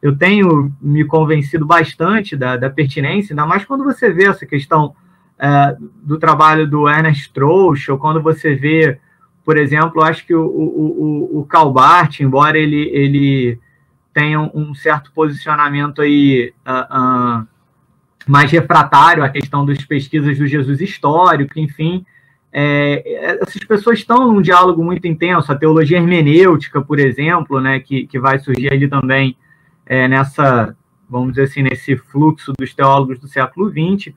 eu tenho me convencido bastante da pertinência, ainda mais quando você vê essa questão do trabalho do Ernest Strauss, ou quando você vê, por exemplo, eu acho que o Calbart, embora ele tenha um certo posicionamento aí mais refratário à questão das pesquisas do Jesus histórico, enfim, essas pessoas estão num diálogo muito intenso, a teologia hermenêutica, por exemplo, né, que vai surgir ali também vamos dizer assim, nesse fluxo dos teólogos do século XX.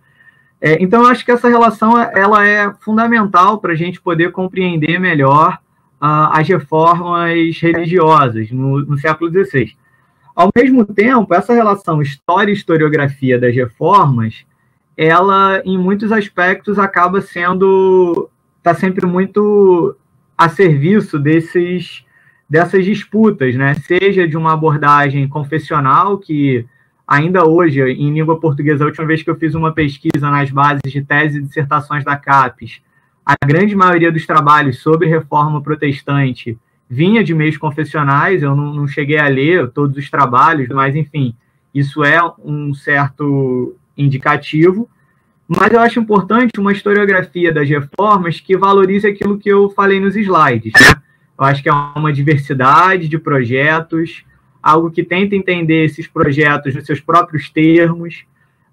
Então, eu acho que essa relação ela é fundamental para a gente poder compreender melhor as reformas religiosas no século XVI. Ao mesmo tempo, essa relação história e historiografia das reformas, ela, em muitos aspectos, acaba está sempre muito a serviço dessas disputas, né? Seja de uma abordagem confessional, que ainda hoje, em língua portuguesa, a última vez que eu fiz uma pesquisa nas bases de tese e dissertações da CAPES, a grande maioria dos trabalhos sobre reforma protestante vinha de meios confessionais, eu não cheguei a ler todos os trabalhos, mas, enfim, isso é um certo indicativo, mas eu acho importante uma historiografia das reformas que valorize aquilo que eu falei nos slides, né? Eu acho que é uma diversidade de projetos, algo que tenta entender esses projetos nos seus próprios termos,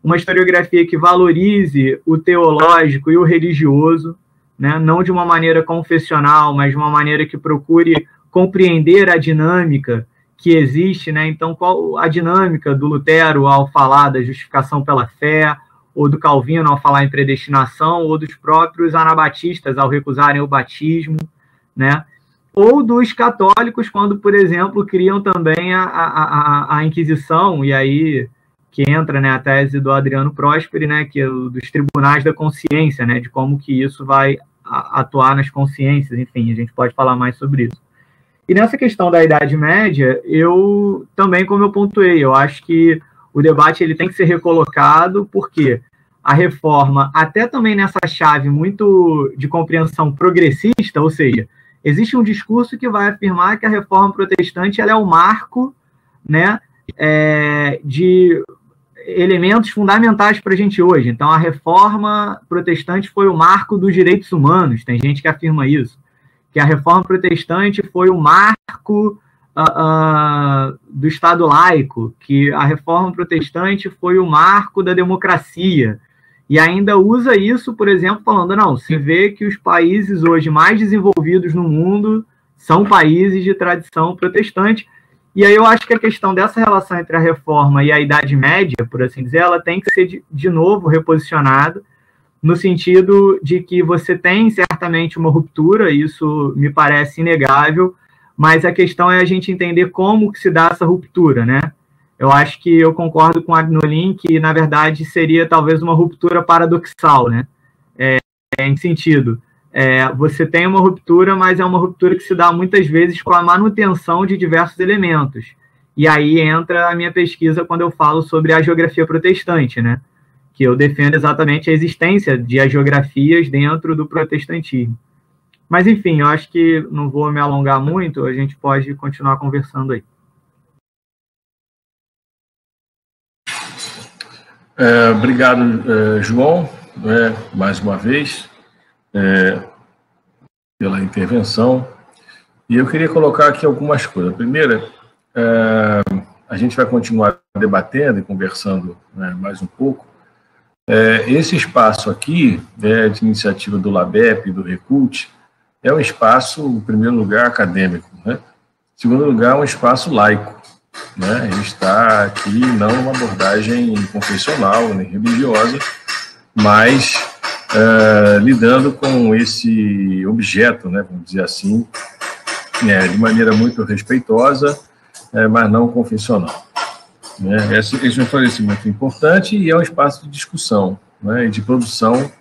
uma historiografia que valorize o teológico e o religioso, né? Não de uma maneira confessional, mas de uma maneira que procure compreender a dinâmica que existe, né? Então, qual a dinâmica do Lutero ao falar da justificação pela fé, ou do Calvino ao falar em predestinação, ou dos próprios anabatistas ao recusarem o batismo, né? Ou dos católicos quando, por exemplo, criam também a Inquisição, e aí que entra, né, a tese do Adriano Prosperi, né, que é dos tribunais da consciência, né, de como que isso vai atuar nas consciências, enfim, a gente pode falar mais sobre isso. E nessa questão da Idade Média, eu também, como eu pontuei, eu acho que o debate ele tem que ser recolocado, porque a reforma, até também nessa chave muito de compreensão progressista, ou seja, existe um discurso que vai afirmar que a reforma protestante ela é o marco, né, de elementos fundamentais para a gente hoje. Então, a reforma protestante foi o marco dos direitos humanos, tem gente que afirma isso, que a reforma protestante foi o marco do Estado laico, que a reforma protestante foi o marco da democracia. e ainda usa isso, por exemplo, falando, não, se vê que os países hoje mais desenvolvidos no mundo são países de tradição protestante. E aí eu acho que a questão dessa relação entre a reforma e a Idade Média, por assim dizer, ela tem que ser de novo reposicionada, no sentido de que você tem certamente uma ruptura, isso me parece inegável, mas a questão é a gente entender como que se dá essa ruptura, né? Eu acho que eu concordo com a Agnolin que, na verdade, seria talvez uma ruptura paradoxal, né? Em sentido, você tem uma ruptura, mas é uma ruptura que se dá muitas vezes com a manutenção de diversos elementos. E aí entra a minha pesquisa quando eu falo sobre a geografia protestante, né? Que eu defendo exatamente a existência de agiografias dentro do protestantismo. Mas, enfim, eu acho que não vou me alongar muito, a gente pode continuar conversando aí. Obrigado, João, mais uma vez, pela intervenção. E eu queria colocar aqui algumas coisas. A primeira, a gente vai continuar debatendo e conversando, né, mais um pouco. Esse espaço aqui, de iniciativa do LABEP e do RECULT, é um espaço, em primeiro lugar, acadêmico, né? Em segundo lugar, um espaço laico, né? A gente está aqui não uma abordagem confessional nem religiosa, mas lidando com esse objeto, né, vamos dizer assim, de maneira muito respeitosa, mas não confessional. Né? Esse é um esclarecimento importante e é um espaço de discussão, né, e de produção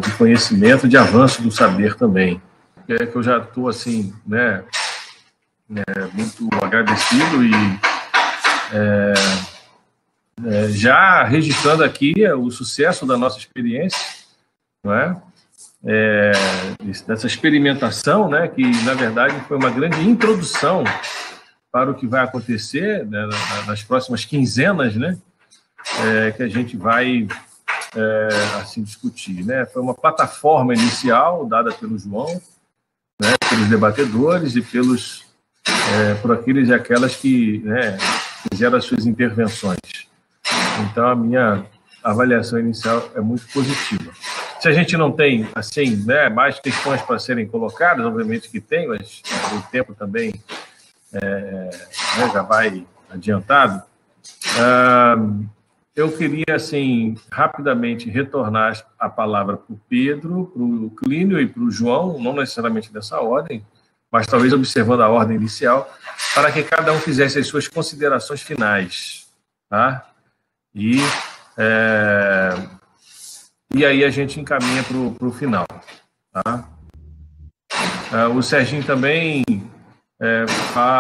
de conhecimento, de avanço do saber também. Que eu já estou assim, né, muito agradecido e já registrando aqui o sucesso da nossa experiência, não é? Dessa experimentação, né, que na verdade foi uma grande introdução para o que vai acontecer, né, nas próximas quinzenas, né, que a gente vai assim discutir, né? Foi uma plataforma inicial dada pelo João, né, pelos debatedores e por aqueles e aquelas que, né, fizeram as suas intervenções. Então, a minha avaliação inicial é muito positiva. Se a gente não tem, assim, né, mais questões para serem colocadas, obviamente que tem, mas o tempo também já vai adiantado, eu queria, assim, rapidamente retornar a palavra para o Pedro, para o Clínio e para o João, não necessariamente dessa ordem, mas talvez observando a ordem inicial, para que cada um fizesse as suas considerações finais, tá? E aí a gente encaminha para o final, tá? O Serginho também,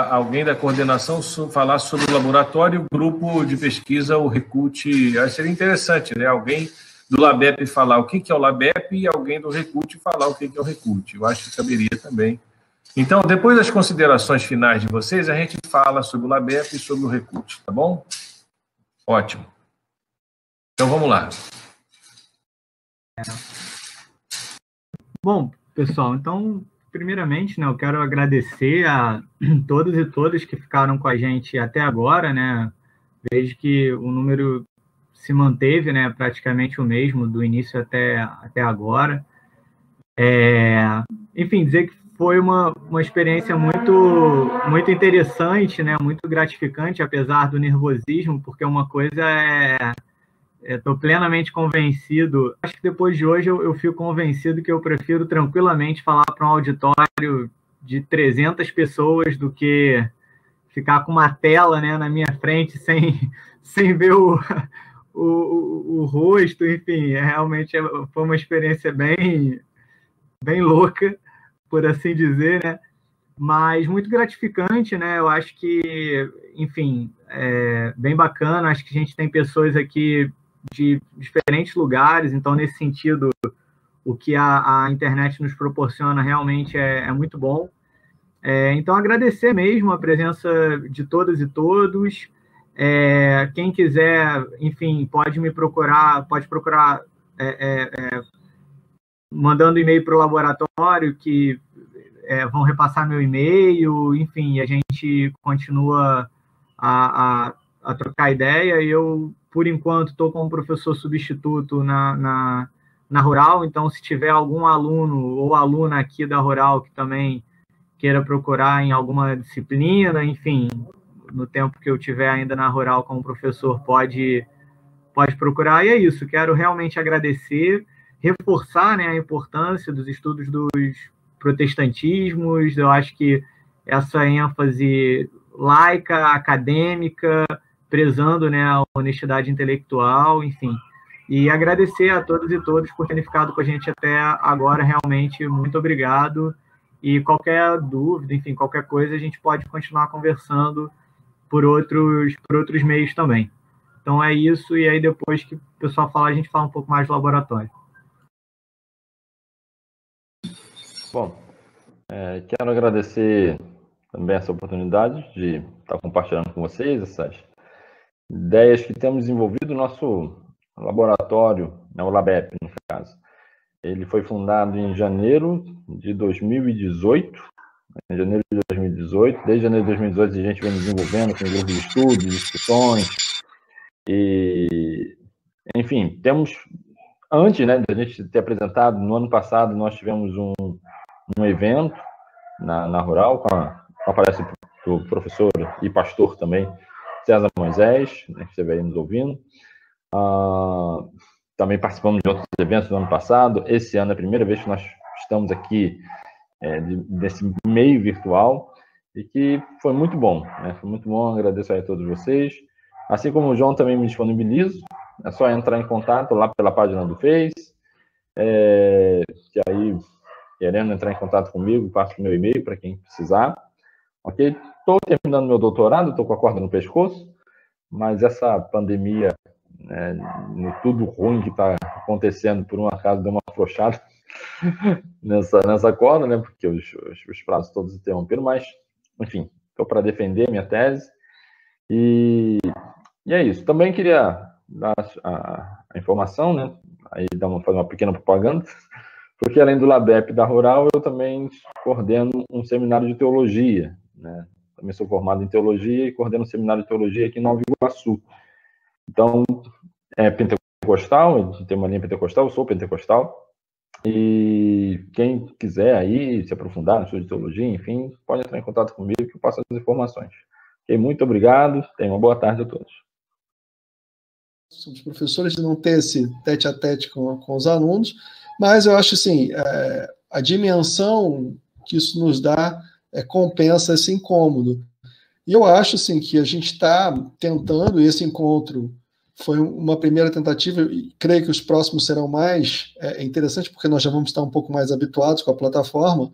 alguém da coordenação falar sobre o laboratório, o grupo de pesquisa, o RECULT. Seria interessante, né? Alguém do LABEP falar o que é o LABEP e alguém do RECULT falar o que é o RECULT. Eu acho que caberia também. Então, depois das considerações finais de vocês, a gente fala sobre o LABEP e sobre o RECULT, tá bom? Ótimo. Então, vamos lá. Bom, pessoal, então, primeiramente, né, eu quero agradecer a todos e todas que ficaram com a gente até agora, né? Vejo que o número se manteve, né, praticamente o mesmo do início até agora. Enfim, dizer que foi uma experiência muito interessante, né, muito gratificante, apesar do nervosismo, porque uma coisa estou plenamente convencido. Acho que depois de hoje eu fico convencido que eu prefiro tranquilamente falar para um auditório de 300 pessoas do que ficar com uma tela, né, na minha frente sem ver o rosto. Enfim, realmente foi uma experiência bem louca, por assim dizer, né? Mas muito gratificante, né? Eu acho que, enfim, bem bacana. Acho que a gente tem pessoas aqui de diferentes lugares, então, nesse sentido, o que a internet nos proporciona realmente é muito bom. Então, agradecer mesmo a presença de todas e todos. Quem quiser, enfim, pode procurar mandando e-mail para o laboratório, que vão repassar meu e-mail, enfim, a gente continua a trocar ideia, e eu por enquanto, estou como professor substituto na Rural, então, se tiver algum aluno ou aluna aqui da Rural que também queira procurar em alguma disciplina, enfim, no tempo que eu tiver ainda na Rural como professor, pode procurar. E é isso, quero realmente agradecer, reforçar, né, a importância dos estudos dos protestantismos. Eu acho que essa ênfase laica, acadêmica, prezando, né, a honestidade intelectual, enfim. E agradecer a todos e todas por terem ficado com a gente até agora, realmente, muito obrigado. E qualquer dúvida, enfim, qualquer coisa, a gente pode continuar conversando por outros meios também. Então é isso, e aí depois que o pessoal falar, a gente fala um pouco mais do laboratório. Bom, quero agradecer também essa oportunidade de estar compartilhando com vocês essas ideias que temos desenvolvido no nosso laboratório, né, o LabEP, no caso. Ele foi fundado em janeiro de 2018. Em janeiro de 2018. Desde janeiro de 2018, a gente vem desenvolvendo com grupos de estudos, discussões. E, enfim, temos... Antes, né, da gente ter apresentado, no ano passado, nós tivemos um evento na Rural, com a palestra do professor e pastor também, César Moisés, né, que esteve aí nos ouvindo. Também participamos de outros eventos no ano passado. Esse ano é a primeira vez que nós estamos aqui desse meio virtual, e que foi muito bom, né? Foi muito bom, agradeço aí a todos vocês. Assim como o João também me disponibilizo, é só entrar em contato lá pela página do Face, que aí, querendo entrar em contato comigo, passo o meu e-mail para quem precisar. Ok? Estou terminando meu doutorado, estou com a corda no pescoço, mas essa pandemia, né, tudo ruim que está acontecendo, por um acaso deu uma afrouxada nessa corda, né, porque os prazos todos interromperam, mas, enfim, estou para defender minha tese, e é isso. Também queria dar a informação, né, aí fazer uma pequena propaganda, porque além do LabEP da Rural, eu também coordeno um seminário de teologia, né, também sou formado em teologia e coordeno um seminário de teologia aqui em Nova Iguaçu. Então, é pentecostal, tem uma linha pentecostal, eu sou pentecostal, e quem quiser aí se aprofundar no estudo de teologia, enfim, pode entrar em contato comigo que eu passo as informações. Ok, muito obrigado, tenham uma boa tarde a todos. Os professores não ter esse tete-a-tete com os alunos, mas eu acho assim, a dimensão que isso nos dá compensa esse incômodo. E eu acho assim, que a gente está tentando, e esse encontro foi uma primeira tentativa, e creio que os próximos serão mais interessantes, porque nós já vamos estar um pouco mais habituados com a plataforma,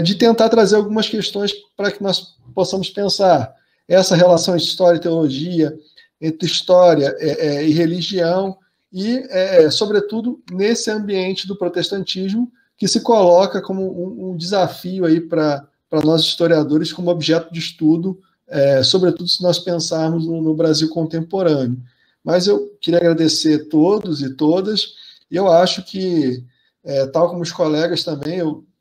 de tentar trazer algumas questões para que nós possamos pensar essa relação entre história e teologia, entre história e religião, e, sobretudo, nesse ambiente do protestantismo, que se coloca como um desafio aí para nós historiadores como objeto de estudo, sobretudo se nós pensarmos no Brasil contemporâneo. Mas eu queria agradecer a todos e todas, e eu acho que, tal como os colegas também,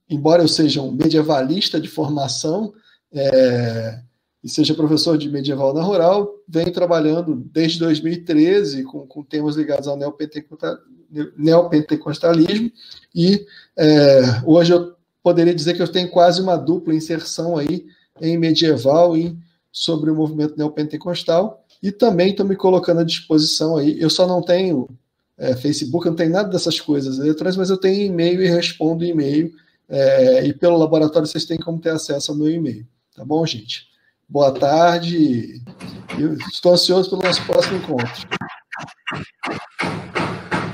embora eu seja um medievalista de formação, e seja professor de medieval na Rural, venho trabalhando desde 2013 com temas ligados ao neopentecostalismo, e hoje eu poderia dizer que eu tenho quase uma dupla inserção aí em medieval e sobre o movimento neopentecostal, e também estou me colocando à disposição aí. Eu só não tenho Facebook, eu não tenho nada dessas coisas eletrônicas, mas eu tenho e-mail e respondo e-mail, e pelo laboratório vocês têm como ter acesso ao meu e-mail. Tá bom, gente? Boa tarde, eu estou ansioso pelo nosso próximo encontro.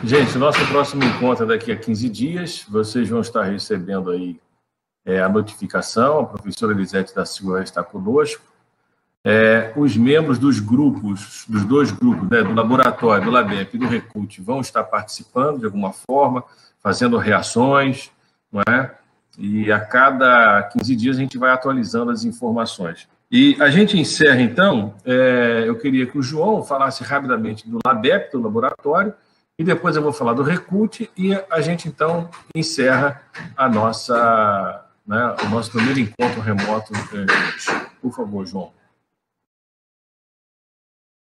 Gente, o nosso próximo encontro é daqui a 15 dias. Vocês vão estar recebendo aí a notificação. A professora Elisete da Silva está conosco. Os membros dos grupos, dos dois grupos, né, do laboratório, do LabEP e do Recult, vão estar participando de alguma forma, fazendo reações, não é? E a cada 15 dias a gente vai atualizando as informações. E a gente encerra, então, eu queria que o João falasse rapidamente do LabEP, do laboratório, e depois eu vou falar do Recult, e a gente, então, encerra o nosso primeiro encontro remoto. Por favor, João.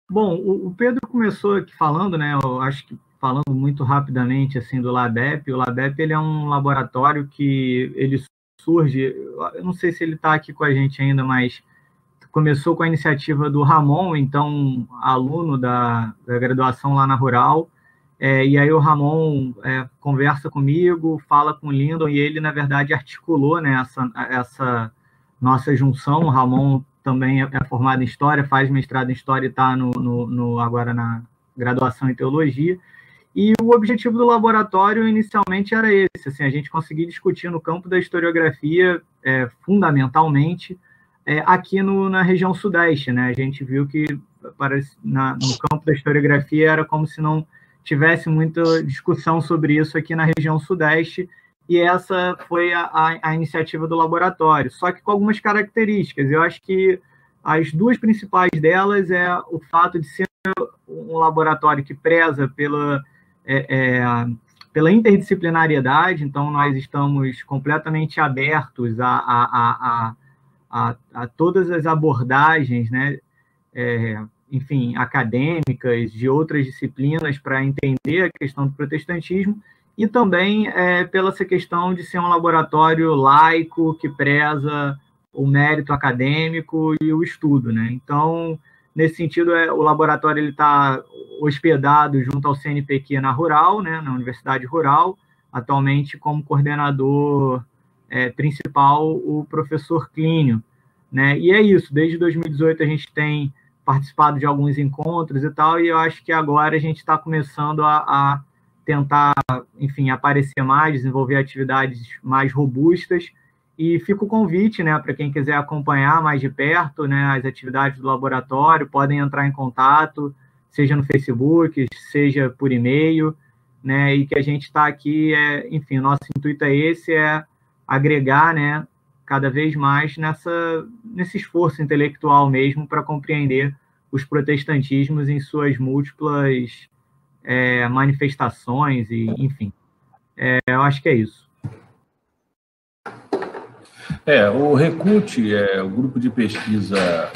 Bom, o Pedro começou aqui falando, né? Eu acho que falando muito rapidamente assim do LABEP. O LABEP ele é um laboratório que ele surge. Eu não sei se ele está aqui com a gente ainda, mas começou com a iniciativa do Ramon, então aluno da graduação lá na Rural. E aí o Ramon conversa comigo, fala com o Lindon, e ele, na verdade, articulou, né, essa nossa junção. O Ramon também é formado em História, faz mestrado em História e está agora na graduação em Teologia. E o objetivo do laboratório, inicialmente, era esse, assim, a gente conseguir discutir no campo da historiografia, fundamentalmente, aqui na região sudeste, né? A gente viu que no campo da historiografia era como se não tivesse muita discussão sobre isso aqui na região sudeste, e essa foi a iniciativa do laboratório, só que com algumas características. Eu acho que as duas principais delas é o fato de ser um laboratório que preza pela interdisciplinariedade, então nós estamos completamente abertos a todas as abordagens, né, enfim, acadêmicas, de outras disciplinas, para entender a questão do protestantismo, e também pela essa questão de ser um laboratório laico, que preza o mérito acadêmico e o estudo, né? Então, nesse sentido, o laboratório está hospedado junto ao CNPq na Rural, né, na Universidade Rural, atualmente como coordenador principal o professor Clínio, né? E é isso, desde 2018 a gente tem participado de alguns encontros e tal, e eu acho que agora a gente está começando a tentar, enfim, aparecer mais, desenvolver atividades mais robustas, e fica o convite, né, para quem quiser acompanhar mais de perto, né, as atividades do laboratório, podem entrar em contato, seja no Facebook, seja por e-mail, né, e que a gente está aqui, enfim, o nosso intuito é esse, agregar, né, cada vez mais nesse esforço intelectual mesmo para compreender os protestantismos em suas múltiplas manifestações, e enfim. Eu acho que é isso. O RECULT, o Grupo de Pesquisa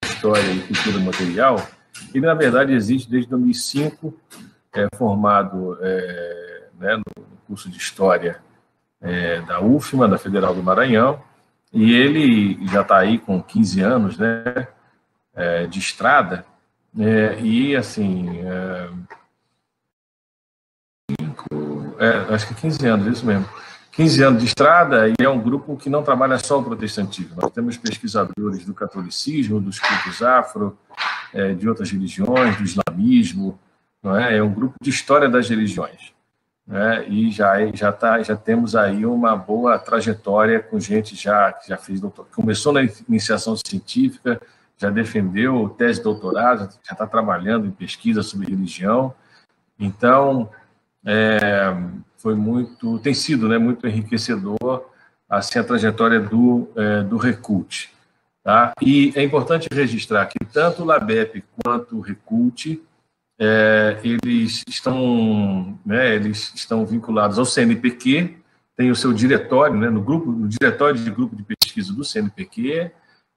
História e Cultura Material, ele, na verdade, existe desde 2005, formado né, no curso de História da UFMA, da Federal do Maranhão, e ele já está aí com 15 anos, né, de estrada, e, assim, acho que 15 anos, isso mesmo, 15 anos de estrada, e é um grupo que não trabalha só o protestantismo. Nós temos pesquisadores do catolicismo, dos cultos afro, de outras religiões, do islamismo, não é? É um grupo de história das religiões. E já temos aí uma boa trajetória com gente que já fez doutorado, começou na iniciação científica, já defendeu tese de doutorado, já está trabalhando em pesquisa sobre religião. Então, tem sido, né, muito enriquecedor assim, a trajetória do RECULT. Tá? E é importante registrar que tanto o LABEP quanto o RECULT eles estão vinculados ao CNPq, tem o seu diretório, né, no diretório de grupo de pesquisa do CNPq.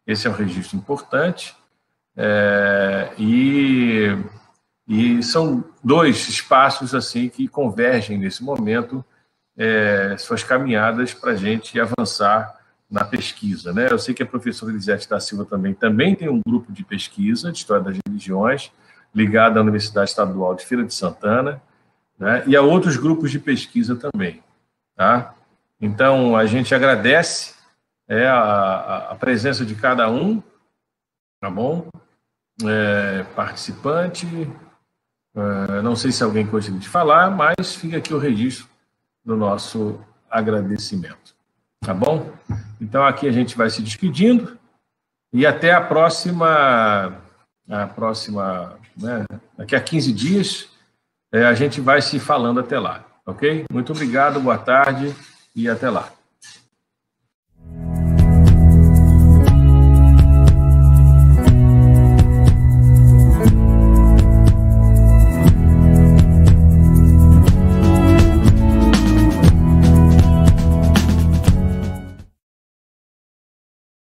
Esse é um registro importante, e são dois espaços assim que convergem nesse momento suas caminhadas para a gente avançar na pesquisa, né? Eu sei que a professora Elisete da Silva também tem um grupo de pesquisa de História das Religiões, ligado à Universidade Estadual de Feira de Santana, né? E a outros grupos de pesquisa também. Tá? Então, a gente agradece a presença de cada um, tá bom? Participante, não sei se alguém gostaria de falar, mas fica aqui o registro do nosso agradecimento. Tá bom? Então, aqui a gente vai se despedindo, e até a próxima, né, daqui a 15 dias, a gente vai se falando até lá, ok? Muito obrigado, boa tarde e até lá.